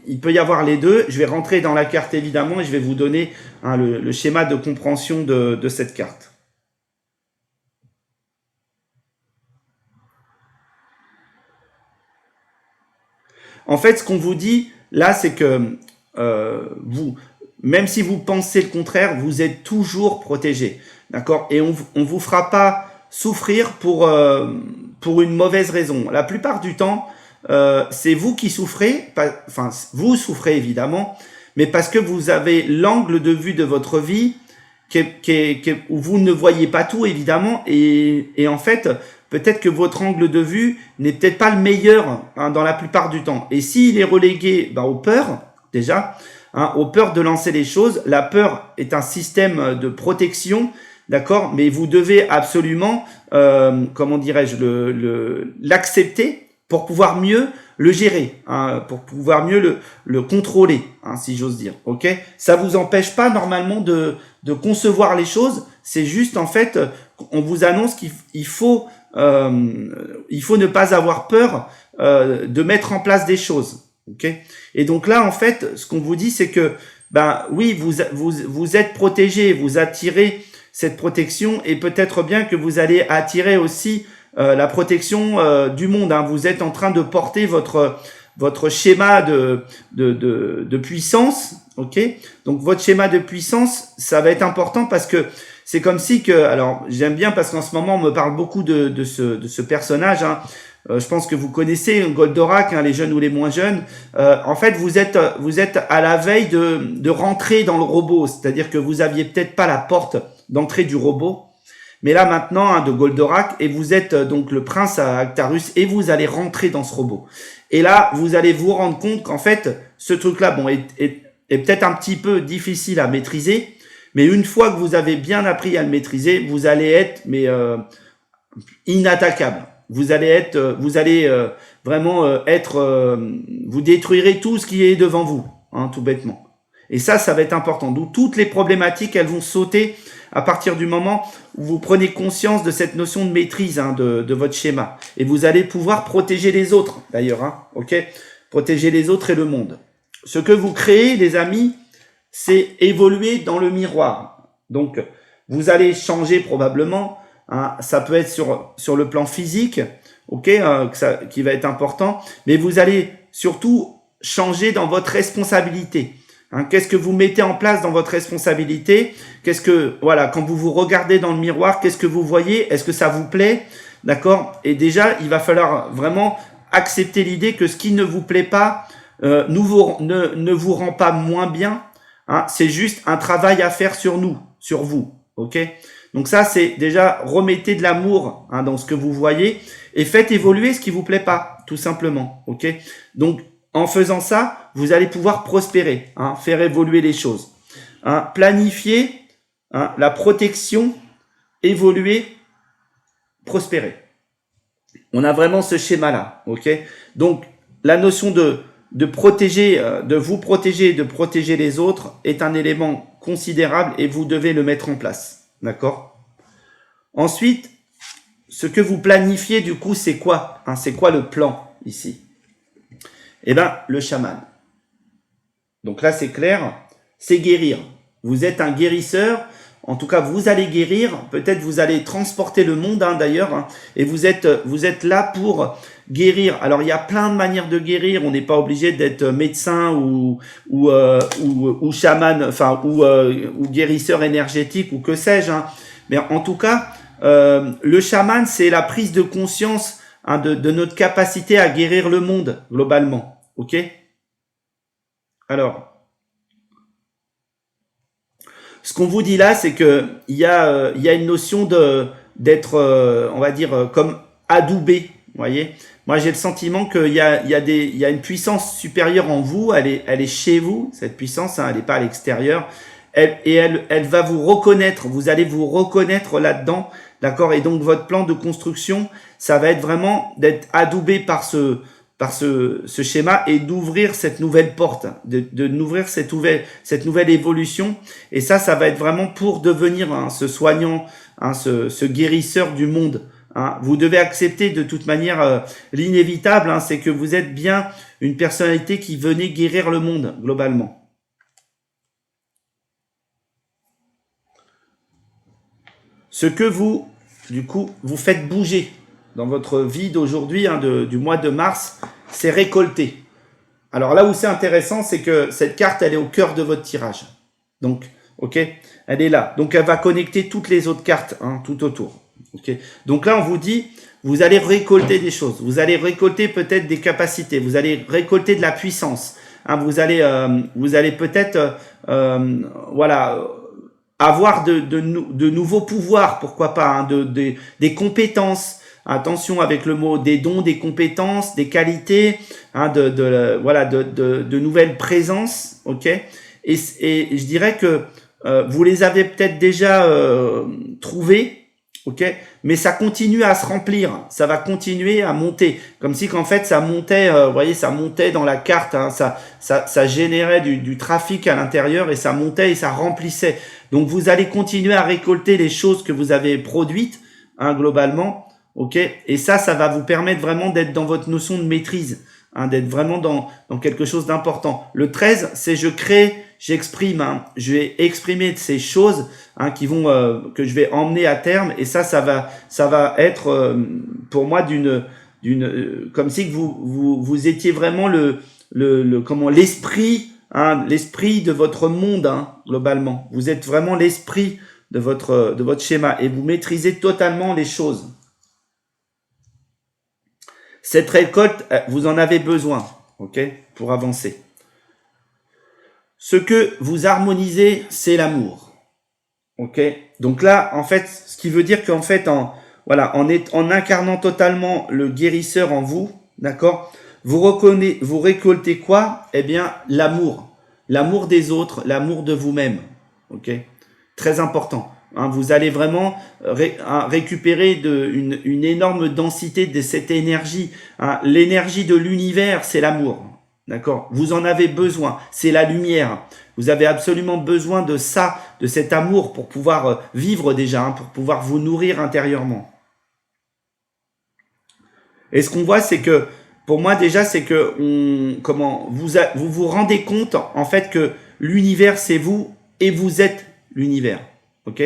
il peut y avoir les deux. Je vais rentrer dans la carte évidemment et je vais vous donner le schéma de compréhension de cette carte. En fait, ce qu'on vous dit là, c'est que même si vous pensez le contraire, vous êtes toujours protégé. D'accord. Et on vous fera pas souffrir pour une mauvaise raison. La plupart du temps, c'est vous qui souffrez, vous souffrez évidemment, mais parce que vous avez l'angle de vue de votre vie où vous ne voyez pas tout évidemment, et en fait peut-être que votre angle de vue n'est peut-être pas le meilleur dans la plupart du temps. Et s'il est relégué aux peurs, déjà, aux peurs de lancer les choses, la peur est un système de protection. D'accord, mais vous devez absolument, comment dirais-je, l'accepter pour pouvoir mieux le gérer, pour pouvoir mieux le contrôler, si j'ose dire. Ok, ça vous empêche pas normalement de concevoir les choses. C'est juste en fait, on vous annonce qu'il faut ne pas avoir peur de mettre en place des choses. Ok, et donc là en fait, ce qu'on vous dit, c'est que oui, vous êtes protégé, vous attirez cette protection, et peut-être bien que vous allez attirer aussi la protection du monde. Vous êtes en train de porter votre schéma de puissance, ok? Donc votre schéma de puissance, ça va être important parce que c'est comme si que, alors j'aime bien parce qu'en ce moment on me parle beaucoup de ce personnage. Je pense que vous connaissez Goldorak, les jeunes ou les moins jeunes. En fait, vous êtes à la veille de rentrer dans le robot, c'est-à-dire que vous aviez peut-être pas la porte d'entrée du robot, mais là maintenant de Goldorak, et vous êtes donc le prince à Actarus, et vous allez rentrer dans ce robot. Et là, vous allez vous rendre compte qu'en fait, ce truc-là, est peut-être un petit peu difficile à maîtriser, mais une fois que vous avez bien appris à le maîtriser, vous allez être inattaquable. Vous allez vraiment être, vous détruirez tout ce qui est devant vous, tout bêtement. Et ça va être important. Donc toutes les problématiques, elles vont sauter à partir du moment où vous prenez conscience de cette notion de maîtrise de votre schéma. Et vous allez pouvoir protéger les autres, d'ailleurs, ok? Protéger les autres et le monde. Ce que vous créez, les amis, c'est évoluer dans le miroir. Donc, vous allez changer probablement. Ça peut être sur le plan physique, ok, qui va être important. Mais vous allez surtout changer dans votre responsabilité. Qu'est-ce que vous mettez en place dans votre responsabilité? Quand vous vous regardez dans le miroir, qu'est-ce que vous voyez? Est-ce que ça vous plaît? D'accord? Et déjà, il va falloir vraiment accepter l'idée que ce qui ne vous plaît pas ne vous rend pas moins bien. C'est juste un travail à faire sur vous. Ok? Donc ça, c'est déjà remettez de l'amour dans ce que vous voyez et faites évoluer ce qui vous plaît pas, tout simplement. Ok? Donc en faisant ça, vous allez pouvoir prospérer, hein, faire évoluer les choses. Hein, planifier, hein, la protection, évoluer, prospérer. On a vraiment ce schéma-là, ok? Donc, la notion de protéger, de vous protéger et de protéger les autres est un élément considérable et vous devez le mettre en place, d'accord? Ensuite, ce que vous planifiez, du coup, c'est quoi, hein? C'est quoi le plan ici? Eh bien, le chaman. Donc là, c'est clair, c'est guérir. Vous êtes un guérisseur. En tout cas, vous allez guérir. Peut-être vous allez transporter le monde, hein, d'ailleurs. Hein, et vous êtes là pour guérir. Alors, il y a plein de manières de guérir. On n'est pas obligé d'être médecin ou chaman, enfin, ou guérisseur énergétique ou que sais-je. Hein. Mais en tout cas, le chaman, c'est la prise de conscience, hein, de notre capacité à guérir le monde globalement. Ok? Alors, ce qu'on vous dit là, c'est que il y a une notion d'être, on va dire, comme adoubé. Vous voyez, moi j'ai le sentiment qu'il y a une puissance supérieure en vous. Elle est chez vous, cette puissance. Hein, elle n'est pas à l'extérieur. Elle va vous reconnaître. Vous allez vous reconnaître là-dedans, d'accord. Et donc votre plan de construction, ça va être vraiment d'être adoubé par ce schéma et d'ouvrir cette nouvelle porte, de n'ouvrir cette nouvelle évolution. Et ça va être vraiment pour devenir, hein, ce soignant, hein, ce guérisseur du monde. Hein. Vous devez accepter de toute manière l'inévitable, hein, c'est que vous êtes bien une personnalité qui venait guérir le monde globalement. Ce que vous, du coup, vous faites bouger dans votre vie d'aujourd'hui, hein, du mois de mars, c'est récolter. Alors là où c'est intéressant, c'est que cette carte, elle est au cœur de votre tirage. Donc, ok, elle est là. Donc, elle va connecter toutes les autres cartes, hein, tout autour. Ok. Donc là, on vous dit, vous allez récolter des choses. Vous allez récolter peut-être des capacités. Vous allez récolter de la puissance. Hein, vous allez peut-être, voilà, avoir de nouveaux pouvoirs, pourquoi pas, hein, des compétences. Attention avec le mot des dons, des compétences, des qualités, hein, voilà, de nouvelles présences, ok. Et je dirais que vous les avez peut-être déjà trouvées, ok. Mais ça continue à se remplir, ça va continuer à monter, comme si qu'en fait ça montait, vous voyez, ça montait dans la carte, hein, ça générait du trafic à l'intérieur et ça montait et ça remplissait. Donc vous allez continuer à récolter les choses que vous avez produites, hein, globalement. Ok, et ça va vous permettre vraiment d'être dans votre notion de maîtrise, hein, d'être vraiment dans quelque chose d'important. Le 13, c'est je crée, j'exprime, hein, je vais exprimer ces choses, hein, qui vont que je vais emmener à terme, et ça va être pour moi comme si que vous étiez vraiment l'esprit, hein, l'esprit de votre monde, hein, globalement. Vous êtes vraiment l'esprit de votre schéma et vous maîtrisez totalement les choses. Cette récolte, vous en avez besoin, ok, pour avancer. Ce que vous harmonisez, c'est l'amour, ok. Donc là, en fait, ce qui veut dire qu'en fait, en incarnant totalement le guérisseur en vous, d'accord, vous récoltez quoi? Eh bien, l'amour des autres, l'amour de vous-même, ok, très important. Hein, vous allez vraiment récupérer une énorme densité de cette énergie. Hein. L'énergie de l'univers, c'est l'amour. D'accord? Vous en avez besoin. C'est la lumière. Vous avez absolument besoin de ça, de cet amour pour pouvoir vivre déjà, hein, pour pouvoir vous nourrir intérieurement. Et ce qu'on voit, c'est que, pour moi déjà, c'est que vous vous rendez compte en fait que l'univers, c'est vous et vous êtes l'univers. Ok,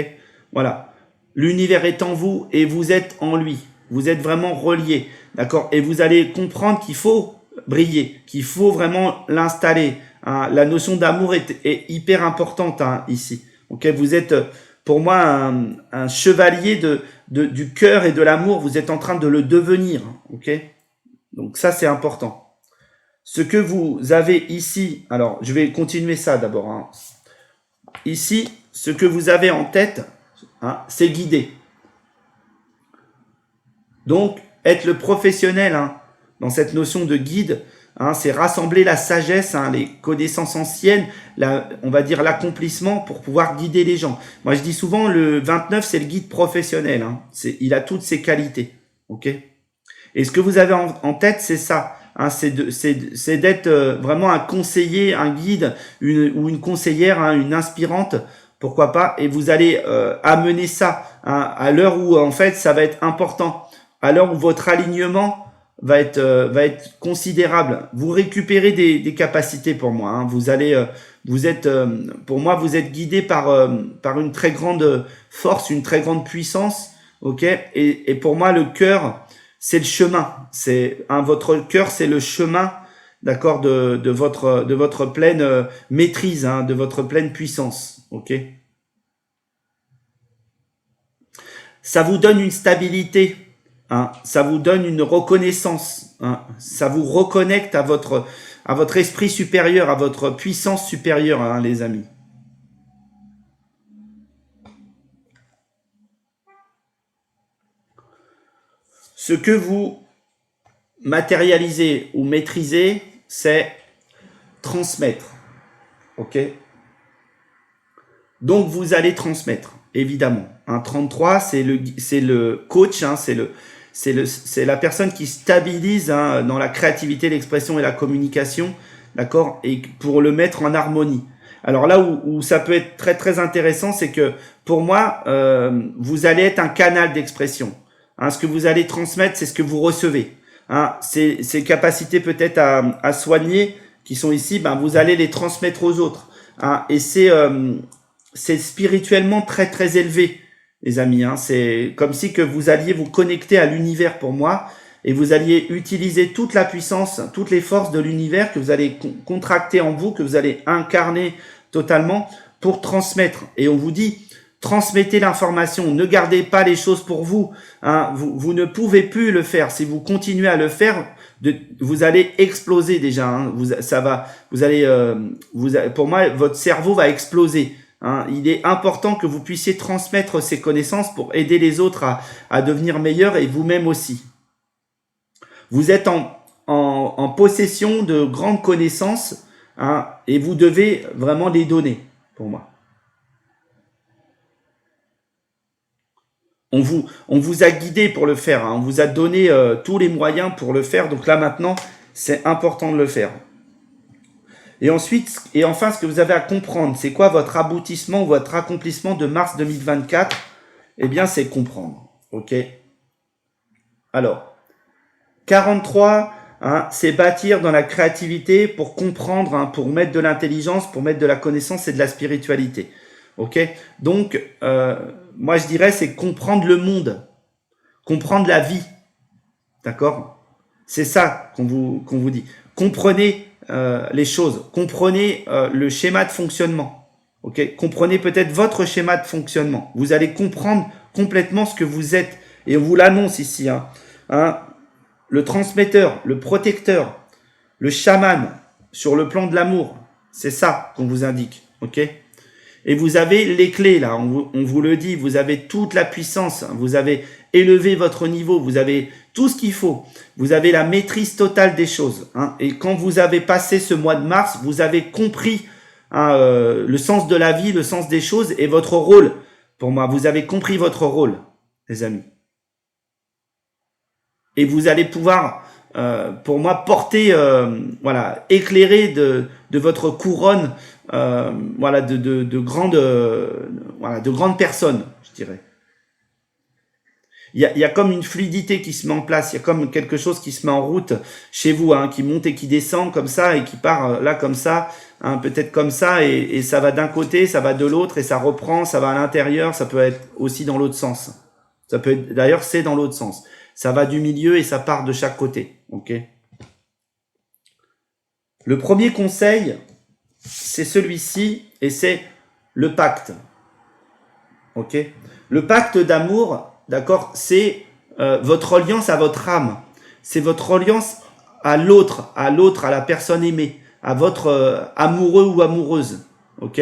voilà. L'univers est en vous et vous êtes en lui. Vous êtes vraiment reliés, d'accord. Et vous allez comprendre qu'il faut briller, qu'il faut vraiment l'installer. Hein. La notion d'amour est hyper importante, hein, ici. Ok, vous êtes pour moi un chevalier du cœur et de l'amour. Vous êtes en train de le devenir. Ok, donc ça c'est important. Ce que vous avez ici, alors je vais continuer ça d'abord. Hein. Ici, ce que vous avez en tête, hein, c'est guider. Donc, être le professionnel, hein, dans cette notion de guide, Hein, c'est rassembler la sagesse, hein, les connaissances anciennes, on va dire l'accomplissement pour pouvoir guider les gens. Moi, je dis souvent, le 29, c'est le guide professionnel. Hein. Il a toutes ses qualités. Ok. Et ce que vous avez en tête, c'est ça. Hein, c'est d'être vraiment un conseiller, un guide ou une conseillère, hein, une inspirante, pourquoi pas. Et vous allez amener ça, hein, à l'heure où, en fait, ça va être important. À l'heure où votre alignement va être considérable. Vous récupérez des capacités pour moi. Hein. Pour moi, vous êtes guidé par une très grande force, une très grande puissance. Ok. Et pour moi, le cœur, c'est le chemin. Votre cœur, c'est le chemin, d'accord, de votre pleine maîtrise, hein, de votre pleine puissance. Ok. Ça vous donne une stabilité. Hein, ça vous donne une reconnaissance. Hein, ça vous reconnecte à votre esprit supérieur, à votre puissance supérieure, hein, les amis. Ce que vous matérialisez ou maîtrisez, c'est transmettre. Ok. Donc vous allez transmettre, évidemment. Un 33, c'est le coach, hein, c'est la personne qui stabilise, hein, dans la créativité, l'expression et la communication, d'accord, et pour le mettre en harmonie. Alors là où ça peut être très très intéressant, c'est que pour moi, vous allez être un canal d'expression. Hein, ce que vous allez transmettre, c'est ce que vous recevez. Hein, ces capacités peut-être à soigner qui sont ici, ben vous allez les transmettre aux autres. Hein, et c'est spirituellement très très élevé, les amis. Hein. C'est comme si que vous alliez vous connecter à l'univers pour moi et vous alliez utiliser toute la puissance, toutes les forces de l'univers que vous allez contracter en vous, que vous allez incarner totalement pour transmettre. Et on vous dit, transmettez l'information, ne gardez pas les choses pour vous. Hein. Vous ne pouvez plus le faire. Si vous continuez à le faire, vous allez exploser déjà. Hein. Pour moi, votre cerveau va exploser. Hein, il est important que vous puissiez transmettre ces connaissances pour aider les autres à devenir meilleurs et vous-même aussi. Vous êtes en possession de grandes connaissances, hein, et vous devez vraiment les donner pour moi. On vous a guidé pour le faire, hein, on vous a donné tous les moyens pour le faire, donc là maintenant, c'est important de le faire. Et ensuite, et enfin, ce que vous avez à comprendre, c'est quoi votre aboutissement, votre accomplissement de mars 2024? Eh bien, c'est comprendre. Ok. Alors, 43, hein, c'est bâtir dans la créativité pour comprendre, hein, pour mettre de l'intelligence, pour mettre de la connaissance et de la spiritualité. Ok. Donc, moi, je dirais, c'est comprendre le monde, comprendre la vie. D'accord? C'est ça qu'on vous dit. Comprenez les choses. Comprenez le schéma de fonctionnement. Ok, comprenez peut-être votre schéma de fonctionnement. Vous allez comprendre complètement ce que vous êtes. Et on vous l'annonce ici. Hein, le transmetteur, le protecteur, le chaman sur le plan de l'amour. C'est ça qu'on vous indique. Ok. Et vous avez les clés là. On vous le dit. Vous avez toute la puissance. Vous avez élevé votre niveau. Vous avez tout ce qu'il faut. Vous avez la maîtrise totale des choses. Hein. Et quand vous avez passé ce mois de mars, vous avez compris, hein, le sens de la vie, le sens des choses et votre rôle. Pour moi, vous avez compris votre rôle, les amis. Et vous allez pouvoir, pour moi, porter, voilà, éclairer de votre couronne, voilà, de grandes personnes, je dirais. Il y a comme une fluidité qui se met en place, il y a comme quelque chose qui se met en route chez vous, hein, qui monte et qui descend comme ça et qui part là comme ça, hein, peut-être comme ça, et ça va d'un côté, ça va de l'autre, et ça reprend, ça va à l'intérieur, ça peut être aussi dans l'autre sens. Ça peut être, d'ailleurs, c'est dans l'autre sens. Ça va du milieu et ça part de chaque côté. Ok. Le premier conseil, c'est celui-ci, et c'est le pacte. Ok. Le pacte d'amour, d'accord, c'est votre alliance à votre âme. C'est votre alliance à l'autre, à la personne aimée, à votre amoureux ou amoureuse. Ok.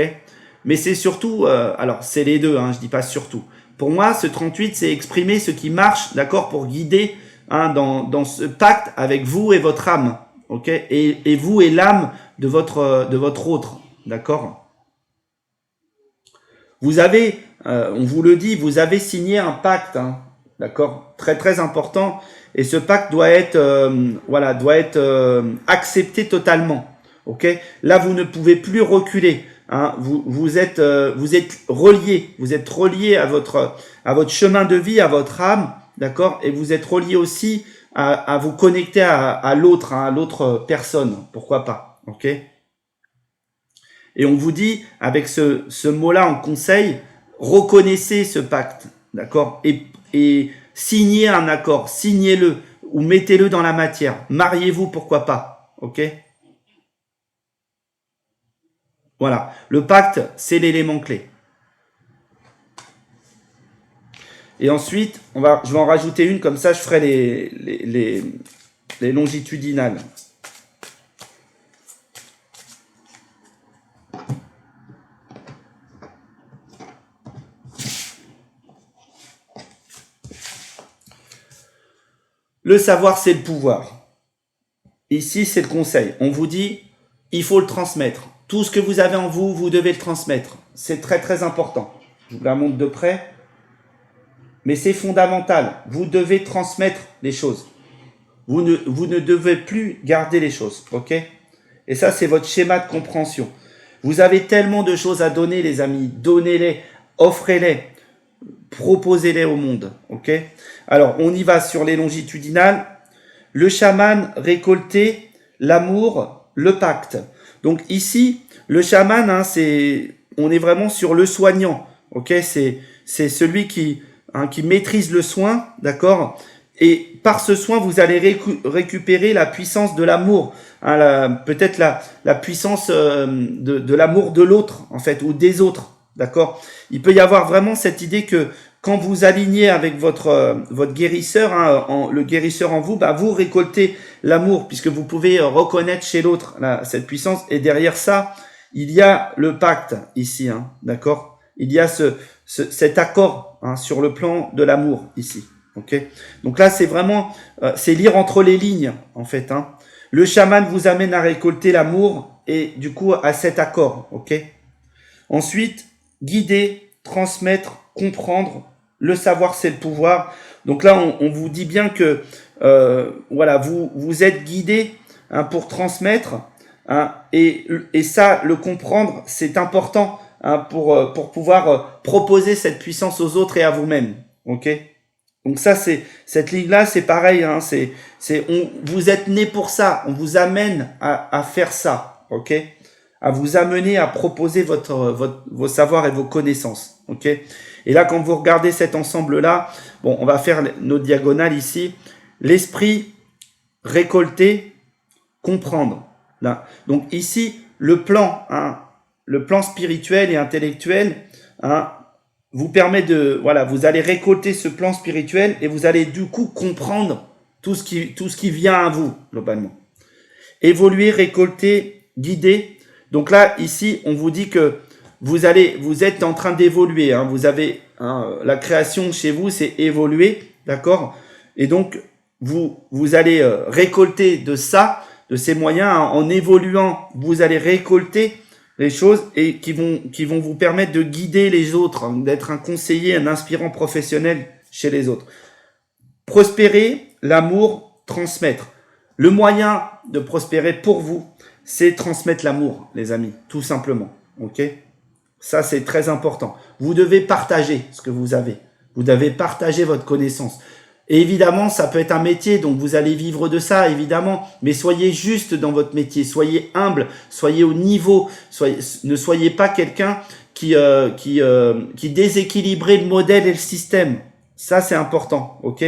Mais c'est surtout, alors c'est les deux, hein, je dis pas surtout. Pour moi, ce 38, c'est exprimer ce qui marche, d'accord, pour guider, hein, dans ce pacte avec vous et votre âme. ok? Et vous et l'âme de votre autre, d'accord? Vous avez, on vous le dit, vous avez signé un pacte, hein, d'accord? Très très important. Et ce pacte doit être, voilà, doit être accepté totalement, ok? Là, vous ne pouvez plus reculer. Hein, vous êtes relié à votre chemin de vie, à votre âme, d'accord, et vous êtes relié aussi à vous connecter à l'autre, hein, à l'autre personne, pourquoi pas, ok. Et on vous dit avec ce mot-là en conseil, reconnaissez ce pacte, d'accord, et signez un accord, signez-le ou mettez-le dans la matière, mariez-vous, pourquoi pas, ok. Voilà, le pacte, c'est l'élément clé. Et ensuite, je vais en rajouter une, comme ça je ferai les longitudinales. Le savoir, c'est le pouvoir. Ici, c'est le conseil. On vous dit, il faut le transmettre. Tout ce que vous avez en vous, vous devez le transmettre. C'est très très important. Je vous la montre de près. Mais c'est fondamental. Vous devez transmettre les choses. Vous ne devez plus garder les choses. Ok? Et ça, c'est votre schéma de compréhension. Vous avez tellement de choses à donner, les amis. Donnez-les, offrez-les, proposez-les au monde. Ok? Alors, on y va sur les longitudinales. Le chaman récolté, l'amour, le pacte. Donc ici, le chaman, hein, on est vraiment sur le soignant. Ok? C'est celui qui maîtrise le soin, d'accord? Et par ce soin, vous allez récupérer la puissance de l'amour, hein, peut-être la puissance de l'amour de l'autre, en fait, ou des autres, d'accord? Il peut y avoir vraiment cette idée que quand vous alignez avec votre guérisseur, hein, le guérisseur en vous, bah, vous récoltez l'amour, puisque vous pouvez reconnaître chez l'autre cette puissance. Et derrière ça, il y a le pacte ici, hein, d'accord? Il y a cet accord, hein, sur le plan de l'amour ici. Okay. Donc là, c'est vraiment, c'est lire entre les lignes, en fait. Hein. Le chaman vous amène à récolter l'amour et du coup à cet accord. Ok. Ensuite, guider, transmettre, comprendre. Le savoir, c'est le pouvoir. Donc là, on vous dit bien que voilà, vous êtes guidé, hein, pour transmettre, hein, et ça, le comprendre, c'est important, hein, pour pouvoir proposer cette puissance aux autres et à vous-même. Ok. Donc ça, cette ligne-là, c'est pareil. Hein, vous êtes né pour ça. On vous amène à faire ça, ok, à vous amener à proposer vos savoirs et vos connaissances, ok. Et là, quand vous regardez cet ensemble-là, bon, on va faire nos diagonales ici. L'esprit, récolter, comprendre. Là. Donc ici, le plan spirituel et intellectuel, hein, vous permet vous allez récolter ce plan spirituel et vous allez du coup comprendre tout ce qui vient à vous, globalement. Évoluer, récolter, guider. Donc là, ici, on vous dit que vous êtes en train d'évoluer, hein. Vous avez, hein, la création chez vous, c'est évoluer, d'accord? Et donc, vous allez récolter de ces moyens, hein, en évoluant, vous allez récolter les choses et qui vont vous permettre de guider les autres, hein, d'être un conseiller, un inspirant professionnel chez les autres. Prospérer, l'amour, transmettre. Le moyen de prospérer pour vous, c'est transmettre l'amour, les amis, tout simplement. Ok? Ça, c'est très important. Vous devez partager ce que vous avez. Vous devez partager votre connaissance. Et évidemment, ça peut être un métier, donc vous allez vivre de ça, évidemment. Mais soyez juste dans votre métier, soyez humble, soyez au niveau, ne soyez pas quelqu'un qui déséquilibrait le modèle et le système. Ça, c'est important, ok?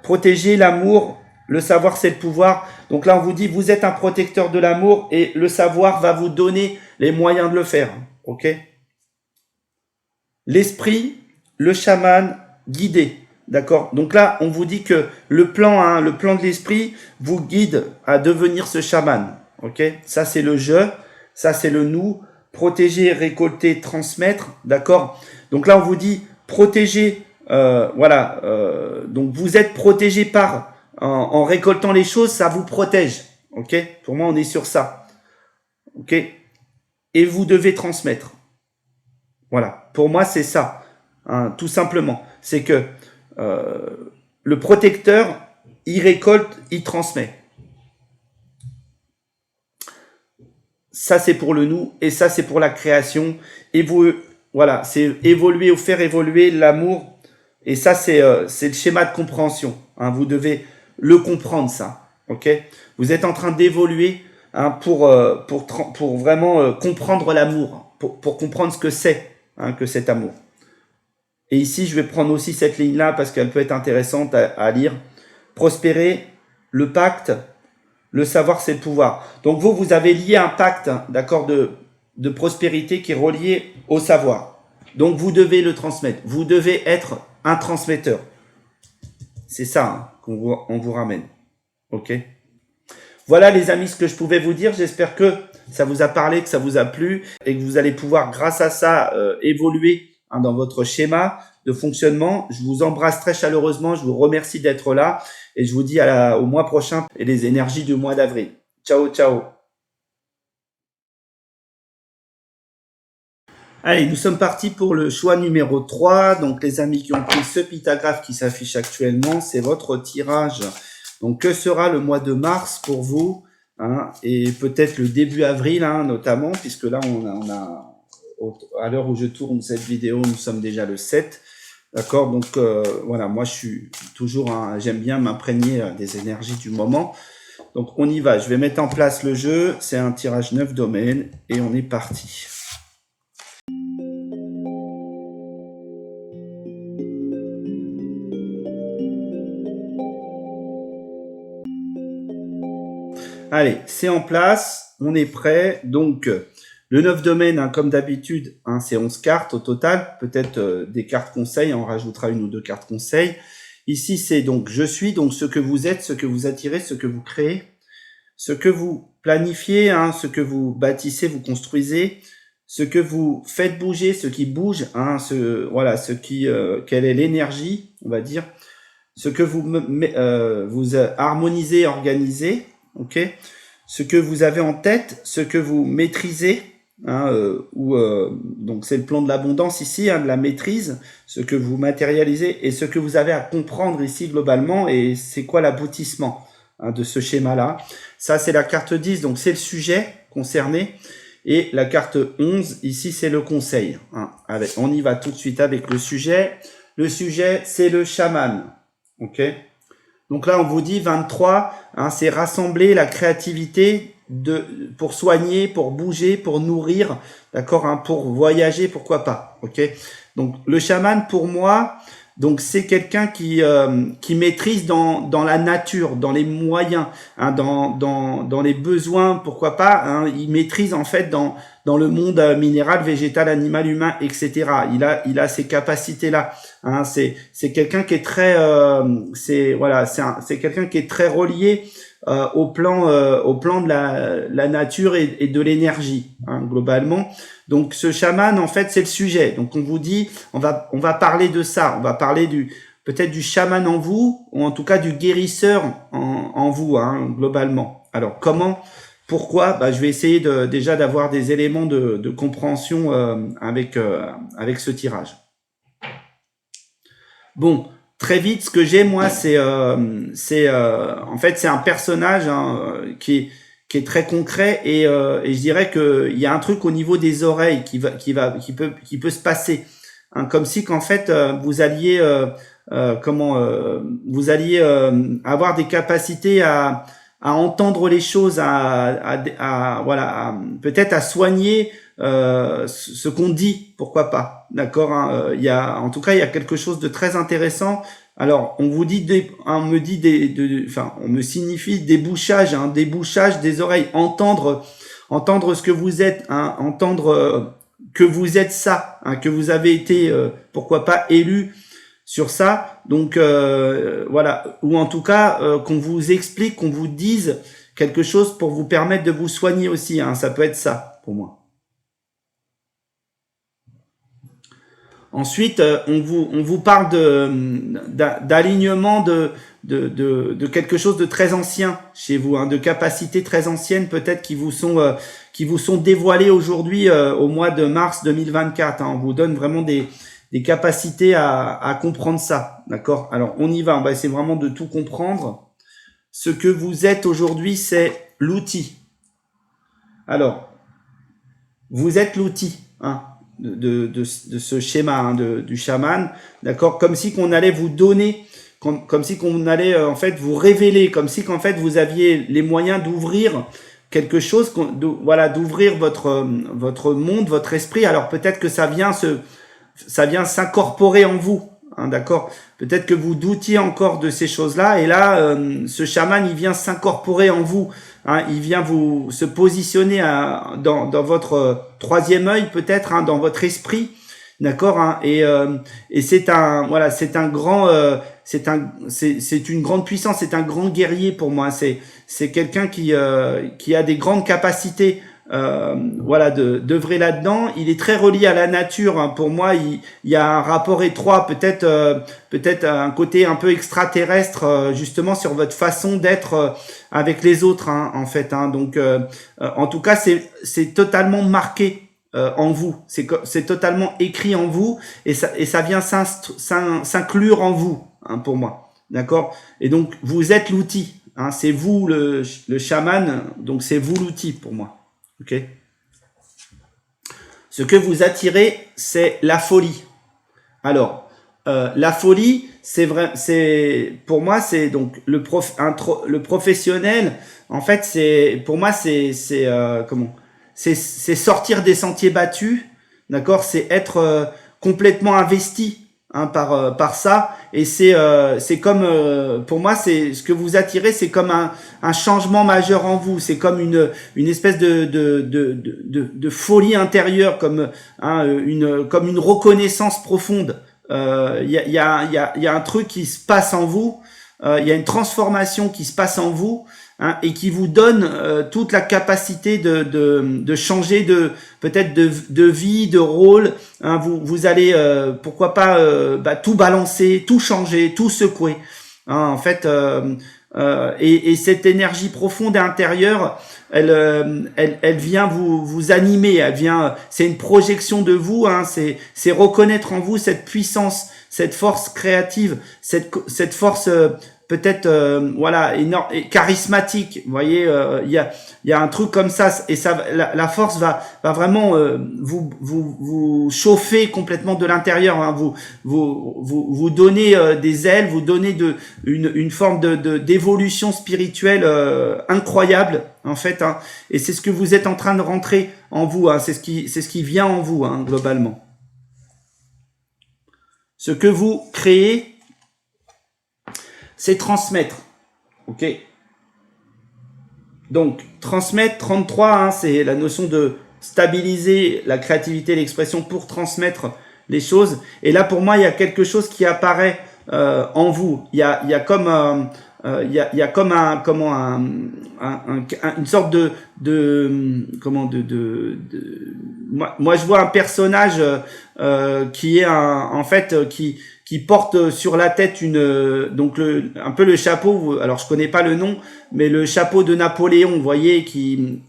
Protéger l'amour, le savoir, c'est le pouvoir. Donc là, on vous dit, vous êtes un protecteur de l'amour et le savoir va vous donner les moyens de le faire, ok? L'esprit, le chaman, guider. D'accord. Donc là, on vous dit que le plan de l'esprit vous guide à devenir ce chaman. Ok. Ça c'est le je, ça c'est le nous. Protéger, récolter, transmettre. D'accord. Donc là, on vous dit protéger. Donc vous êtes protégé en récoltant les choses, ça vous protège. Ok? Pour moi, on est sur ça. Ok? Et vous devez transmettre. Voilà. Pour moi, c'est ça. Hein, tout simplement. C'est que euh, le protecteur, il récolte, il transmet. Ça, c'est pour le nous, et ça, c'est pour la création. Et vous, voilà, c'est évoluer ou faire évoluer l'amour. Et ça, c'est le schéma de compréhension. Hein, vous devez le comprendre, ça. Ok? Vous êtes en train d'évoluer, hein, pour vraiment comprendre l'amour, pour comprendre ce que c'est, hein, que cet amour. Et ici, je vais prendre aussi cette ligne-là parce qu'elle peut être intéressante à lire. Prospérer, le pacte, le savoir, c'est le pouvoir. Donc vous avez lié un pacte, d'accord, de prospérité qui est relié au savoir. Donc vous devez le transmettre. Vous devez être un transmetteur. C'est ça, hein, on vous ramène. Ok. Voilà les amis ce que je pouvais vous dire. J'espère que ça vous a parlé, que ça vous a plu et que vous allez pouvoir grâce à ça évoluer, hein, dans votre schéma de fonctionnement. Je vous embrasse très chaleureusement. Je vous remercie d'être là et je vous dis au mois prochain et les énergies du mois d'avril. Ciao, ciao. Allez, nous sommes partis pour le choix numéro 3. Donc, les amis qui ont pris ce pitagraphe qui s'affiche actuellement, c'est votre tirage. Donc, que sera le mois de mars pour vous, hein, et peut-être le début avril, hein, notamment, puisque là, à l'heure où je tourne cette vidéo, nous sommes déjà le 7. D'accord? Donc, voilà, moi, je suis toujours, j'aime bien m'imprégner des énergies du moment. Donc, on y va. Je vais mettre en place le jeu. C'est un tirage 9 domaines et on est parti. Allez, c'est en place, on est prêt. Donc, le 9 domaines, hein, comme d'habitude, hein, c'est 11 cartes au total. Peut-être des cartes conseils, on rajoutera une ou deux cartes conseils. Ici, c'est donc je suis, donc ce que vous êtes, ce que vous attirez, ce que vous créez, ce que vous planifiez, hein, ce que vous bâtissez, vous construisez, ce que vous faites bouger, ce qui bouge, hein, voilà, quelle est l'énergie, on va dire, ce que vous harmonisez, organisez, ok, ce que vous avez en tête, ce que vous maîtrisez, hein, donc c'est le plan de l'abondance ici, hein, de la maîtrise, ce que vous matérialisez et ce que vous avez à comprendre ici globalement et c'est quoi l'aboutissement, hein, de ce schéma-là. Ça, c'est la carte 10, donc c'est le sujet concerné. Et la carte 11, ici, c'est le conseil. Hein. On y va tout de suite avec le sujet. Le sujet, c'est le chaman. Ok. Donc là, on vous dit 23, hein, c'est rassembler la créativité pour soigner, pour bouger, pour nourrir, d'accord, hein, pour voyager, pourquoi pas. Ok. Donc le chaman, pour moi, donc c'est quelqu'un qui maîtrise dans la nature, dans les moyens, hein, dans les besoins, pourquoi pas. Hein, il maîtrise en fait dans le monde minéral, végétal, animal, humain, etc. Il a ces capacités là. Hein, c'est quelqu'un qui est très c'est quelqu'un qui est très relié au plan de la nature et de l'énergie, hein, globalement. Donc ce chaman, en fait, c'est le sujet. Donc on vous dit, on va parler de ça. On va parler peut-être du chaman en vous, ou en tout cas du guérisseur en vous, hein, globalement. Alors comment, pourquoi? Bah, je vais essayer déjà d'avoir des éléments de compréhension avec ce tirage. Bon, très vite, ce que j'ai moi, en fait, c'est un personnage, hein, qui est très concret et je dirais que il y a un truc au niveau des oreilles qui peut se passer, hein, comme si qu'en fait vous alliez vous alliez avoir des capacités à entendre les choses, voilà, peut-être à soigner ce qu'on dit, pourquoi pas, d'accord, hein, en tout cas, il y a quelque chose de très intéressant. Alors, on vous dit, on me signifie débouchage, hein, débouchage des oreilles, entendre ce que vous êtes, hein, entendre que vous êtes ça, hein, que vous avez été, pourquoi pas, élu sur ça. Donc, voilà, ou en tout cas, qu'on vous explique, qu'on vous dise quelque chose pour vous permettre de vous soigner aussi, hein, ça peut être ça, pour moi. Ensuite, on vous parle d'alignement de quelque chose de très ancien chez vous, hein, de capacités très anciennes peut-être qui vous sont dévoilées aujourd'hui au mois de mars 2024. Hein. On vous donne vraiment des capacités à comprendre ça, d'accord? Alors on y va, on va essayer vraiment de tout comprendre. Ce que vous êtes aujourd'hui, c'est l'outil. Alors, vous êtes l'outil, hein, de ce schéma, hein, du chaman, d'accord? Comme si qu'on allait vous donner, comme si qu'on allait en fait vous révéler, comme si qu'en fait vous aviez les moyens d'ouvrir quelque chose, voilà, d'ouvrir votre monde, votre esprit. Alors peut-être que ça vient s'incorporer en vous, hein, d'accord? Peut-être que vous doutiez encore de ces choses-là, et là, ce chaman, il vient s'incorporer en vous, hein, il vient se positionner dans votre troisième œil, peut-être, hein, dans votre esprit, d'accord, hein, et c'est un grand, c'est une grande puissance, c'est un grand guerrier pour moi. C'est quelqu'un qui a des grandes capacités. Voilà, d'œuvrer là-dedans. Il est très relié à la nature, hein. Pour moi, il y a un rapport étroit, peut-être un côté un peu extraterrestre, justement sur votre façon d'être avec les autres, hein, en fait, hein. Donc en tout cas, c'est totalement marqué en vous, c'est totalement écrit en vous, et ça vient s'inclure en vous, hein, pour moi, d'accord? Et donc vous êtes l'outil, hein, c'est vous le chaman, donc c'est vous l'outil pour moi. Ok. Ce que vous attirez, c'est la folie. Alors, la folie, c'est vrai, pour moi, c'est donc le professionnel. En fait, pour moi, c'est sortir des sentiers battus, d'accord. C'est être complètement investi, hein, par ça, et c'est comme pour moi, c'est ce que vous attirez, c'est comme un changement majeur en vous, c'est comme une espèce de folie intérieure, comme comme une reconnaissance profonde. Il y a un truc qui se passe en vous, il y a une transformation qui se passe en vous, hein, et qui vous donne toute la capacité de changer peut-être de vie, de rôle, hein. Vous allez pourquoi pas tout balancer, tout changer, tout secouer, hein, en fait, et cette énergie profonde et intérieure, elle vient vous animer, c'est une projection de vous, hein, c'est reconnaître en vous cette puissance, cette force créative, cette force peut-être voilà, énorme et charismatique. Vous voyez, il y a un truc comme ça, et ça, la force va vraiment vous chauffer complètement de l'intérieur, hein. Vous donner des ailes, vous donner une forme d'évolution spirituelle incroyable, en fait, hein. Et c'est ce que vous êtes en train de rentrer en vous, hein. C'est ce qui vient en vous, hein, globalement. Ce que vous créez, c'est transmettre. Ok. Donc, transmettre, 33, hein, c'est la notion de stabiliser la créativité et l'expression pour transmettre les choses. Et là, pour moi, il y a quelque chose qui apparaît en vous. Il y a comme une sorte moi je vois un personnage qui est en fait qui porte sur la tête un peu le chapeau, alors je connais pas le nom, mais le chapeau de Napoléon, vous voyez,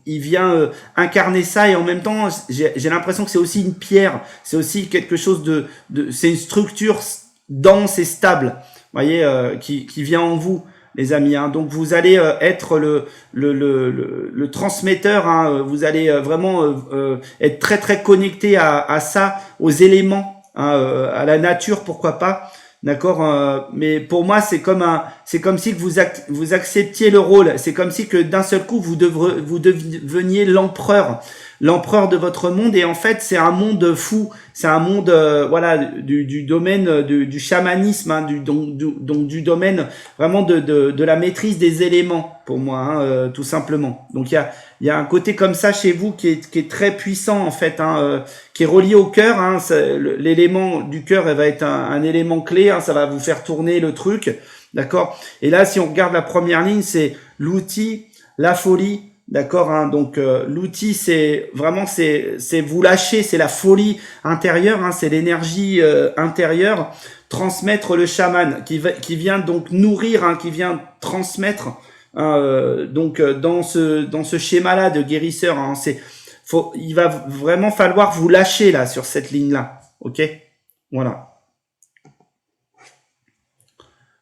il vient incarner ça, et en même temps j'ai l'impression que c'est aussi une pierre, c'est aussi quelque chose c'est une structure dense et stable, vous voyez, qui vient en vous, les amis, hein. Donc vous allez être le transmetteur, hein. Vous allez vraiment être très très connecté à ça, aux éléments, hein, à la nature, pourquoi pas, d'accord. Mais pour moi, c'est comme si que vous acceptiez le rôle. C'est comme si que d'un seul coup vous deveniez l'empereur de votre monde, et en fait c'est un monde fou, c'est un monde voilà, du domaine du chamanisme, hein, donc du domaine vraiment de la maîtrise des éléments, pour moi, hein, tout simplement. Donc il y a un côté comme ça chez vous qui est très puissant, en fait, hein, qui est relié au cœur, hein. L'élément du cœur, elle va être un élément clé, hein, ça va vous faire tourner le truc, d'accord. Et là, si on regarde la première ligne, c'est l'outil, la folie, D'accord, hein, donc l'outil c'est vraiment c'est vous lâcher, c'est la folie intérieure, hein, c'est l'énergie intérieure, transmettre le chaman qui vient donc nourrir, hein, qui vient transmettre hein, donc dans ce schéma-là de guérisseur, hein, il va vraiment falloir vous lâcher là sur cette ligne-là, ok, voilà.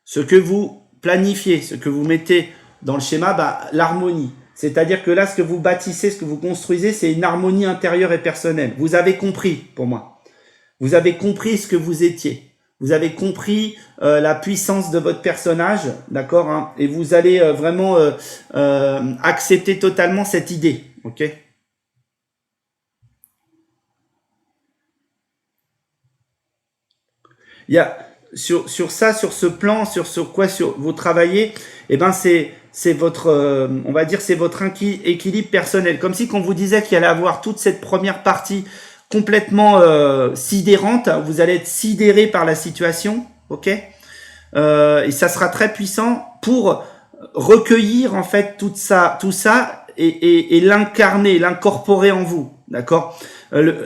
Ce que vous planifiez, ce que vous mettez dans le schéma, bah, l'harmonie. C'est-à-dire que là, ce que vous bâtissez, ce que vous construisez, c'est une harmonie intérieure et personnelle. Vous avez compris, pour moi. Vous avez compris ce que vous étiez. Vous avez compris la puissance de votre personnage, d'accord, hein, et vous allez vraiment accepter totalement cette idée, ok. Il y a sur ça, sur ce plan, sur quoi vous travaillez, eh ben c'est votre, on va dire, c'est votre équilibre personnel. Comme si qu'on vous disait qu'il allait avoir toute cette première partie complètement sidérante, vous allez être sidéré par la situation, ok, et ça sera très puissant pour recueillir en fait tout ça et l'incarner, l'incorporer en vous, d'accord,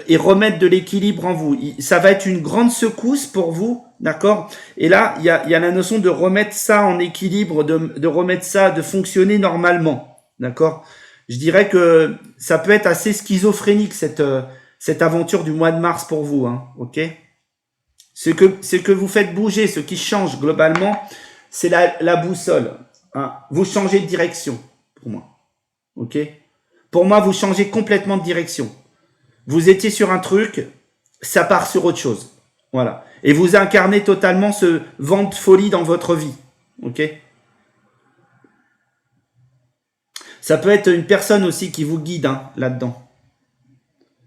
et remettre de l'équilibre en vous. Ça va être une grande secousse pour vous, d'accord. Et là, il y a la notion de remettre ça en équilibre, de remettre ça, de fonctionner normalement, d'accord. Je dirais que ça peut être assez schizophrénique cette aventure du mois de mars pour vous, hein, ok. Ce que vous faites bouger, ce qui change globalement, c'est la boussole. Hein. Vous changez de direction, pour moi. Ok. Pour moi, vous changez complètement de direction. Vous étiez sur un truc, ça part sur autre chose. Voilà. Et vous incarnez totalement ce vent de folie dans votre vie. Ok. Ça peut être une personne aussi qui vous guide hein, là-dedans.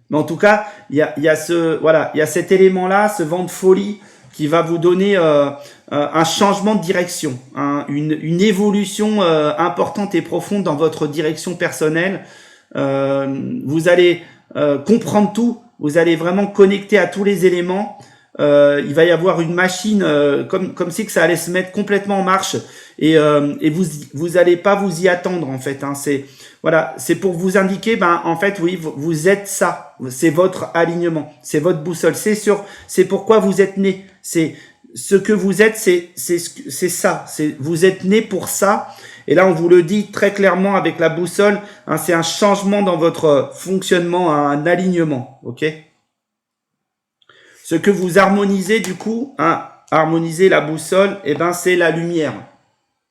Mais en tout cas, il y a cet élément-là, ce vent de folie qui va vous donner un changement de direction, hein, une évolution importante et profonde dans votre direction personnelle. Vous allez comprendre tout, vous allez vraiment connecter à tous les éléments. Il va y avoir une machine comme si que ça allait se mettre complètement en marche et vous allez pas vous y attendre en fait. Hein, c'est pour vous indiquer, ben en fait oui vous êtes ça, c'est votre alignement, c'est votre boussole, c'est pourquoi vous êtes né, c'est ce que vous êtes, c'est ça, vous êtes né pour ça. Et là on vous le dit très clairement avec la boussole, hein, c'est un changement dans votre fonctionnement, un alignement, ok. Ce que vous harmonisez du coup, hein, harmoniser la boussole, et ben c'est la lumière.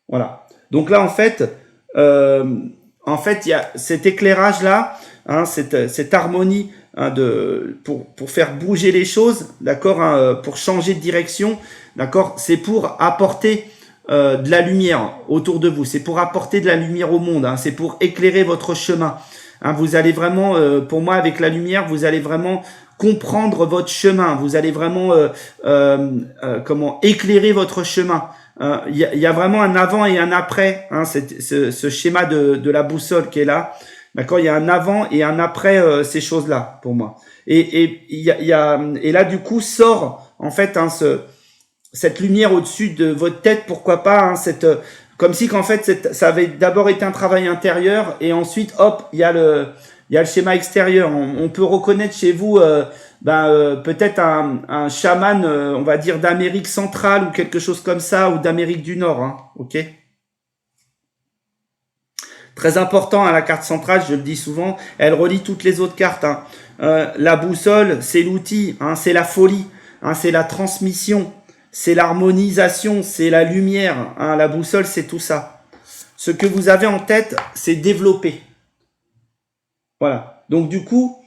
Voilà. Donc là en fait, il y a cet éclairage là, hein, cette harmonie hein, pour faire bouger les choses, d'accord, hein, pour changer de direction, d'accord. C'est pour apporter de la lumière autour de vous. C'est pour apporter de la lumière au monde. Hein, c'est pour éclairer votre chemin. Hein, vous allez vraiment, pour moi, avec la lumière, vous allez vraiment comprendre votre chemin. Vous allez vraiment éclairer votre chemin. Il y a vraiment un avant et un après. Hein, ce schéma de la boussole qui est là. D'accord, il y a un avant et un après ces choses-là pour moi. Et là du coup sort en fait hein, cette lumière au-dessus de votre tête. Pourquoi pas hein, comme si qu'en fait ça avait d'abord été un travail intérieur et ensuite hop il y a le schéma extérieur. On peut reconnaître chez vous peut-être un chaman, on va dire d'Amérique centrale ou quelque chose comme ça, ou d'Amérique du Nord, hein, ok. Très important à la carte centrale, je le dis souvent, elle relie toutes les autres cartes. Hein. La boussole, c'est l'outil, hein, c'est la folie, hein, c'est la transmission, c'est l'harmonisation, c'est la lumière. Hein. La boussole, c'est tout ça. Ce que vous avez en tête, c'est développer. Voilà. Donc du coup,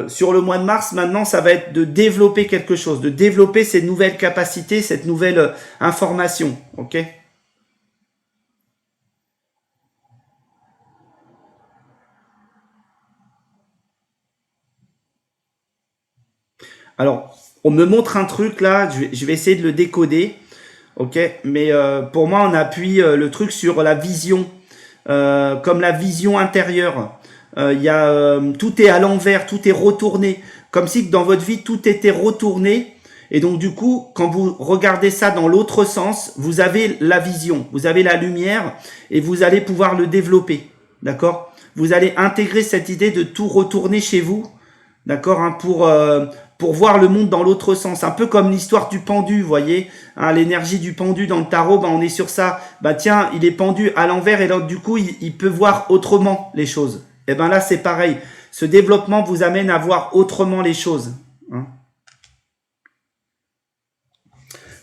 sur le mois de mars, maintenant, ça va être de développer quelque chose, de développer ces nouvelles capacités, cette nouvelle information. Ok ? Alors, on me montre un truc là, je vais essayer de le décoder, ok. Mais pour moi, on appuie le truc sur la vision, comme la vision intérieure. Tout est à l'envers, tout est retourné, comme si dans votre vie tout était retourné. Et donc du coup, quand vous regardez ça dans l'autre sens, vous avez la vision, vous avez la lumière et vous allez pouvoir le développer, d'accord. vous allez intégrer cette idée de tout retourner chez vous, d'accord, hein, pour voir le monde dans l'autre sens. Un peu comme l'histoire du pendu, vous voyez, hein, l'énergie du pendu dans le tarot, on est sur ça. Tiens, il est pendu à l'envers et donc du coup, il peut voir autrement les choses. Et là, c'est pareil. Ce développement vous amène à voir autrement les choses. Hein.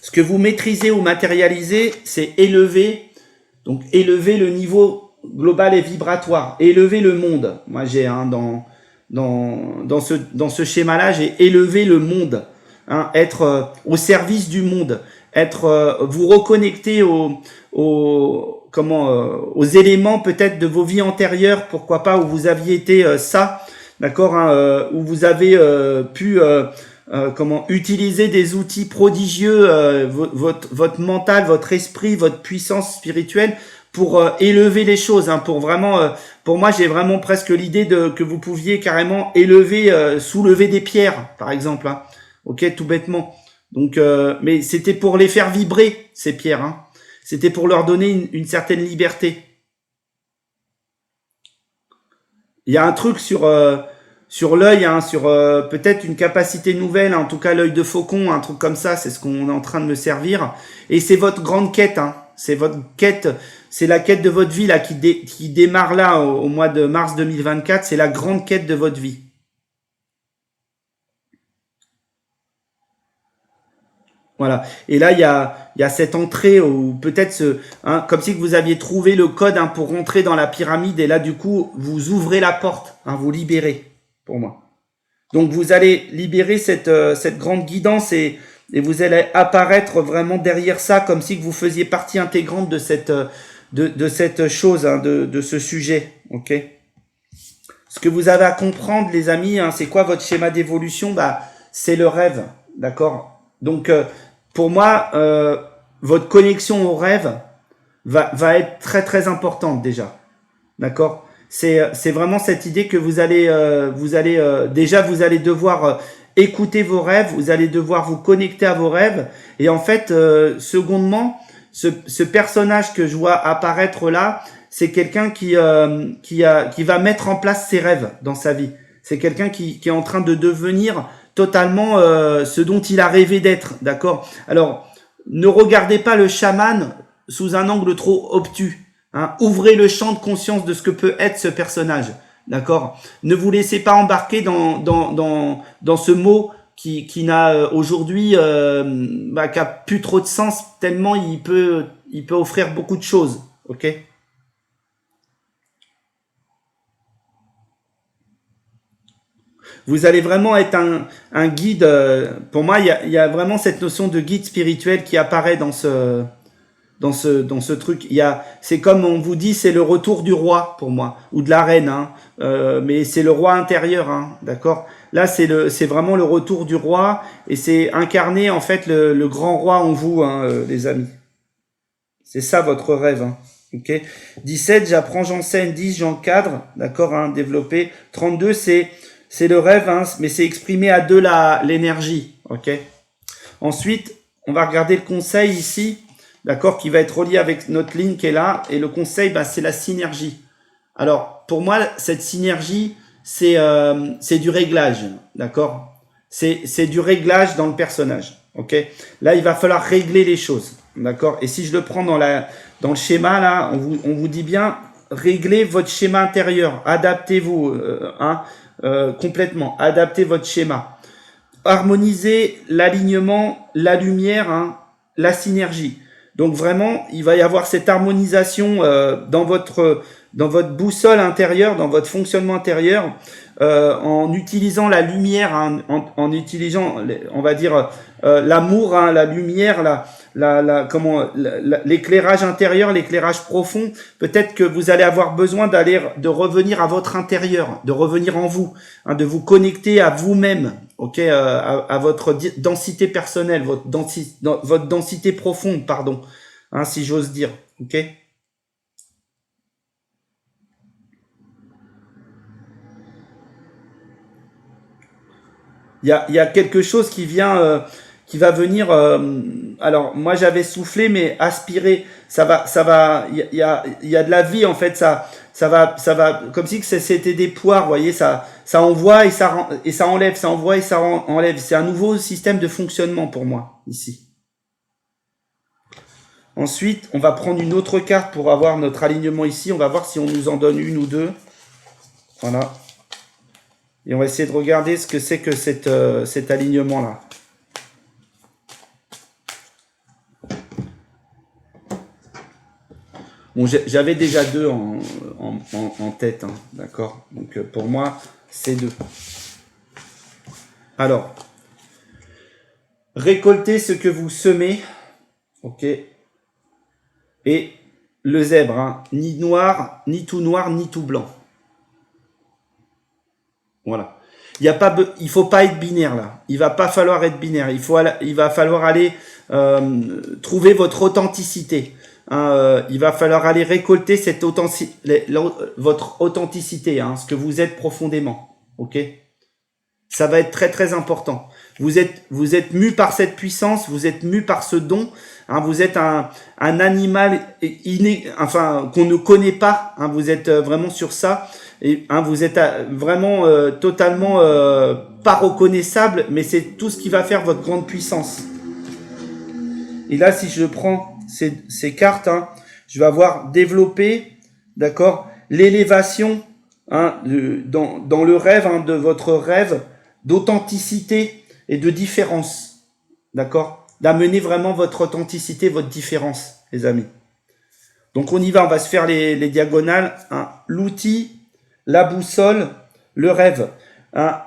Ce que vous maîtrisez ou matérialisez, c'est élever, donc élever le niveau global et vibratoire, élever le monde. Moi, j'ai dans ce schéma-là, j'ai élevé le monde, hein, être au service du monde, être vous reconnecter aux éléments peut-être de vos vies antérieures, pourquoi pas, où vous aviez été ça, d'accord, hein, où vous avez pu utiliser des outils prodigieux, votre mental, votre esprit, votre puissance spirituelle pour élever les choses, hein, pour vraiment, pour moi, j'ai vraiment presque l'idée que vous pouviez carrément soulever des pierres, par exemple, hein, ok, tout bêtement. Donc, mais c'était pour les faire vibrer ces pierres, hein. C'était pour leur donner une certaine liberté. Il y a un truc sur l'œil, hein, sur peut-être une capacité nouvelle, en tout cas l'œil de faucon, un truc comme ça, c'est ce qu'on est en train de me servir. Et c'est votre grande quête, hein. C'est votre quête, c'est la quête de votre vie là qui démarre là au mois de mars 2024. C'est la grande quête de votre vie. Voilà. Et là, il y a cette entrée où peut-être comme si vous aviez trouvé le code, hein, pour rentrer dans la pyramide. Et là, du coup, vous ouvrez la porte, hein, vous libérez, pour moi. Donc, vous allez libérer cette grande guidance et vous allez apparaître vraiment derrière ça, comme si vous faisiez partie intégrante de cette chose, hein, de ce sujet. Ok. Ce que vous avez à comprendre, les amis, hein, c'est quoi votre schéma d'évolution? C'est le rêve, d'accord. Donc pour moi, votre connexion au rêve va être très très importante déjà, d'accord. C'est vraiment cette idée que vous allez devoir écouter vos rêves, vous allez devoir vous connecter à vos rêves et en fait, secondement, ce personnage que je vois apparaître là, c'est quelqu'un qui va mettre en place ses rêves dans sa vie. C'est quelqu'un qui est en train de devenir totalement ce dont il a rêvé d'être, d'accord. Alors, ne regardez pas le chaman sous un angle trop obtus, hein. Ouvrez le champ de conscience de ce que peut être ce personnage, d'accord. Ne vous laissez pas embarquer dans ce mot qui n'a aujourd'hui qui a plus trop de sens tellement il peut offrir beaucoup de choses, ok. Vous allez vraiment être un guide. Pour moi, il y a vraiment cette notion de guide spirituel qui apparaît dans ce truc. C'est comme on vous dit, c'est le retour du roi pour moi ou de la reine, hein. Mais c'est le roi intérieur, hein, d'accord. Là, c'est vraiment le retour du roi et c'est incarner en fait le grand roi en vous, hein, les amis. C'est ça votre rêve, hein. Ok. 17, j'apprends, j'enseigne. 10, j'encadre, d'accord, hein, développer. 32, c'est le rêve, hein, mais c'est exprimé à deux l'énergie, ok. Ensuite, on va regarder le conseil ici, d'accord, qui va être relié avec notre ligne qui est là. Et le conseil, c'est la synergie. Alors, pour moi, cette synergie, c'est du réglage, d'accord. C'est du réglage dans le personnage, ok. Là, il va falloir régler les choses, d'accord. Et si je le prends dans le schéma là, on vous dit bien, réglez votre schéma intérieur, adaptez-vous, hein. Complètement, adaptez votre schéma, harmonisez l'alignement, la lumière, hein, la synergie. Donc vraiment, il va y avoir cette harmonisation dans votre boussole intérieure, dans votre fonctionnement intérieur, en utilisant la lumière, hein, en utilisant, on va dire, l'amour, hein, la lumière, l'éclairage intérieur, l'éclairage profond. Peut-être que vous allez avoir besoin de revenir à votre intérieur, de revenir en vous, hein, de vous connecter à vous-même, ok, à votre densité personnelle, votre densité profonde, pardon, hein, si j'ose dire, ok. Il y a quelque chose qui va venir. Alors moi j'avais soufflé, mais aspirer, ça va. Il y a de la vie en fait. ça va, comme si c'était des poires, vous voyez, ça envoie et ça enlève, ça envoie et ça enlève. C'est un nouveau système de fonctionnement pour moi, ici. Ensuite, on va prendre une autre carte pour avoir notre alignement ici. On va voir si on nous en donne une ou deux. Voilà. Et on va essayer de regarder ce que c'est que cet alignement-là. Bon, j'avais déjà deux en tête, hein, d'accord. Donc pour moi, c'est deux. Alors, récoltez ce que vous semez, ok. Et le zèbre, hein, ni noir, ni tout blanc. Voilà. Il faut pas être binaire là. Il va pas falloir être binaire. Il va falloir aller trouver votre authenticité. Il va falloir aller récolter votre authenticité, hein, ce que vous êtes profondément. Ok. Ça va être très très important. Vous êtes mu par cette puissance, vous êtes mu par ce don. Hein, vous êtes un animal qu'on ne connaît pas. Hein, vous êtes vraiment sur ça. Et hein, vous êtes vraiment totalement pas reconnaissable, mais c'est tout ce qui va faire votre grande puissance. Et là, si je prends ces cartes, hein, je vais avoir développé, d'accord, l'élévation, hein, dans le rêve, hein, de votre rêve, d'authenticité et de différence, d'accord, d'amener vraiment votre authenticité, votre différence, les amis. Donc on y va, on va se faire les diagonales, hein, l'outil, la boussole, le rêve. Hein,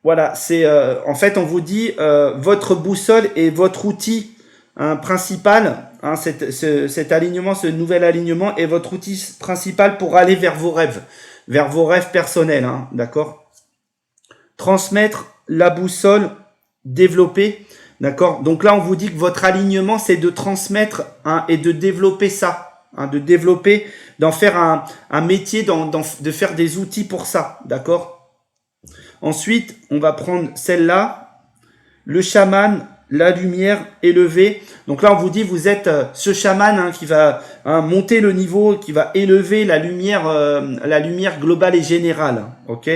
voilà, c'est en fait on vous dit votre boussole et votre outil principal, hein, cet alignement, ce nouvel alignement est votre outil principal pour aller vers vos rêves personnels, hein, d'accord. Transmettre la boussole, développer, d'accord. Donc là on vous dit que votre alignement c'est de transmettre, hein, et de développer ça, hein, de développer, d'en faire un métier, de faire des outils pour ça, d'accord. Ensuite on va prendre celle-là, le chaman, la lumière élevée. Donc là on vous dit vous êtes ce chaman, hein, qui va, hein, monter le niveau, qui va élever la lumière globale et générale, ok.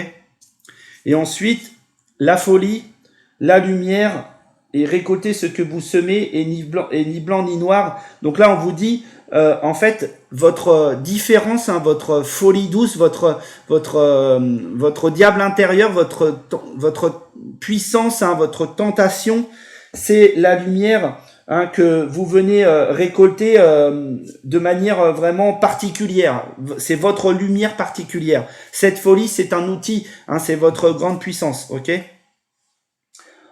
Et ensuite la folie, la lumière, et récolter ce que vous semez, et ni blanc ni noir. Donc là on vous dit en fait votre différence, hein, votre folie douce, votre diable intérieur, votre puissance, hein, votre tentation, c'est la lumière, hein, que vous venez récolter de manière vraiment particulière. C'est votre lumière particulière. Cette folie, c'est un outil, hein, c'est votre grande puissance, ok.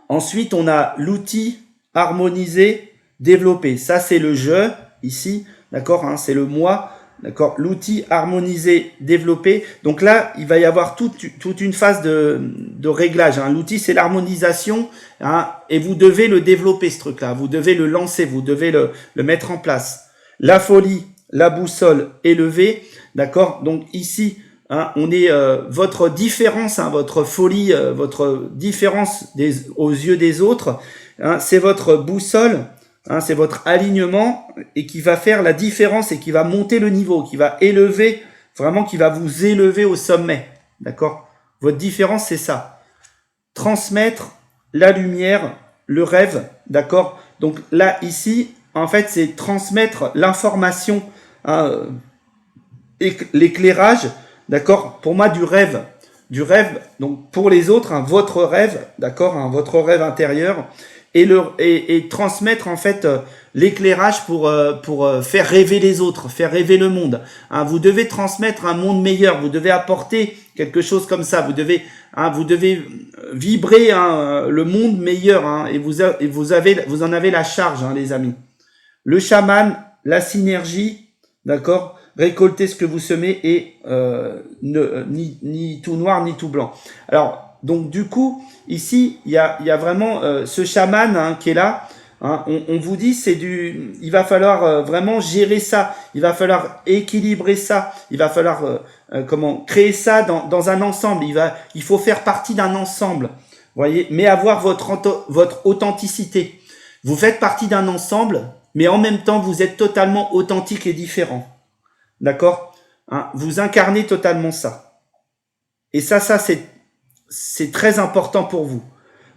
Ensuite, on a l'outil harmonisé, développé. Ça, c'est le je ici, d'accord, hein, c'est le moi, d'accord. L'outil harmonisé, développé. Donc là, il va y avoir toute une phase de réglage. Hein. L'outil, c'est l'harmonisation, hein, et vous devez le développer, ce truc-là. Vous devez le lancer, vous devez le mettre en place. La folie, la boussole élevée, d'accord. Donc ici, hein, on est votre différence, hein, votre folie, votre différence aux yeux des autres, hein, c'est votre boussole, hein, c'est votre alignement, et qui va faire la différence et qui va monter le niveau, qui va élever, vraiment qui va vous élever au sommet, d'accord. Votre différence, c'est ça. Transmettre la lumière, le rêve, d'accord. Donc là, ici, en fait, c'est transmettre l'information, hein, l'éclairage, d'accord, pour moi du rêve, donc pour les autres, hein, votre rêve, d'accord, hein, votre rêve intérieur, et transmettre en fait l'éclairage pour faire rêver les autres, faire rêver le monde. Hein, vous devez transmettre un monde meilleur, vous devez apporter quelque chose comme ça, vous devez vibrer, hein, le monde meilleur, hein, et vous en avez la charge, hein, les amis. Le chaman, la synergie, d'accord. Récoltez ce que vous semez, et ni tout noir ni tout blanc. Alors donc du coup ici il y a vraiment ce chaman, hein, qui est là, hein, on vous dit il va falloir vraiment gérer ça, il va falloir équilibrer ça, il va falloir créer ça dans un ensemble, il faut faire partie d'un ensemble, voyez, mais avoir votre authenticité. Vous faites partie d'un ensemble, mais en même temps vous êtes totalement authentique et différent. D'accord. hein, vous incarnez totalement ça. Et ça c'est très important pour vous.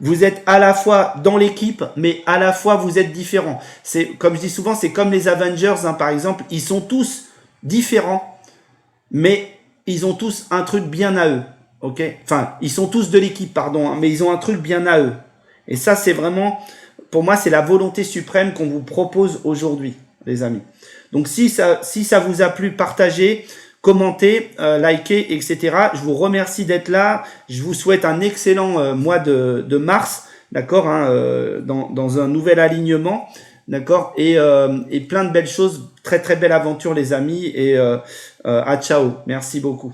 Vous êtes à la fois dans l'équipe, mais à la fois vous êtes différents. C'est comme je dis souvent, c'est comme les Avengers, hein, par exemple. Ils sont tous différents, mais ils ont tous un truc bien à eux. Ok, enfin, ils sont tous de l'équipe, pardon, hein, mais ils ont un truc bien à eux. Et ça, c'est vraiment, pour moi, c'est la volonté suprême qu'on vous propose aujourd'hui, les amis. Donc, si ça vous a plu, partagez, commentez, likez, etc. Je vous remercie d'être là. Je vous souhaite un excellent mois de mars, d'accord, hein, dans un nouvel alignement, d'accord, et plein de belles choses, très très belle aventure, les amis, et à ciao. Merci beaucoup.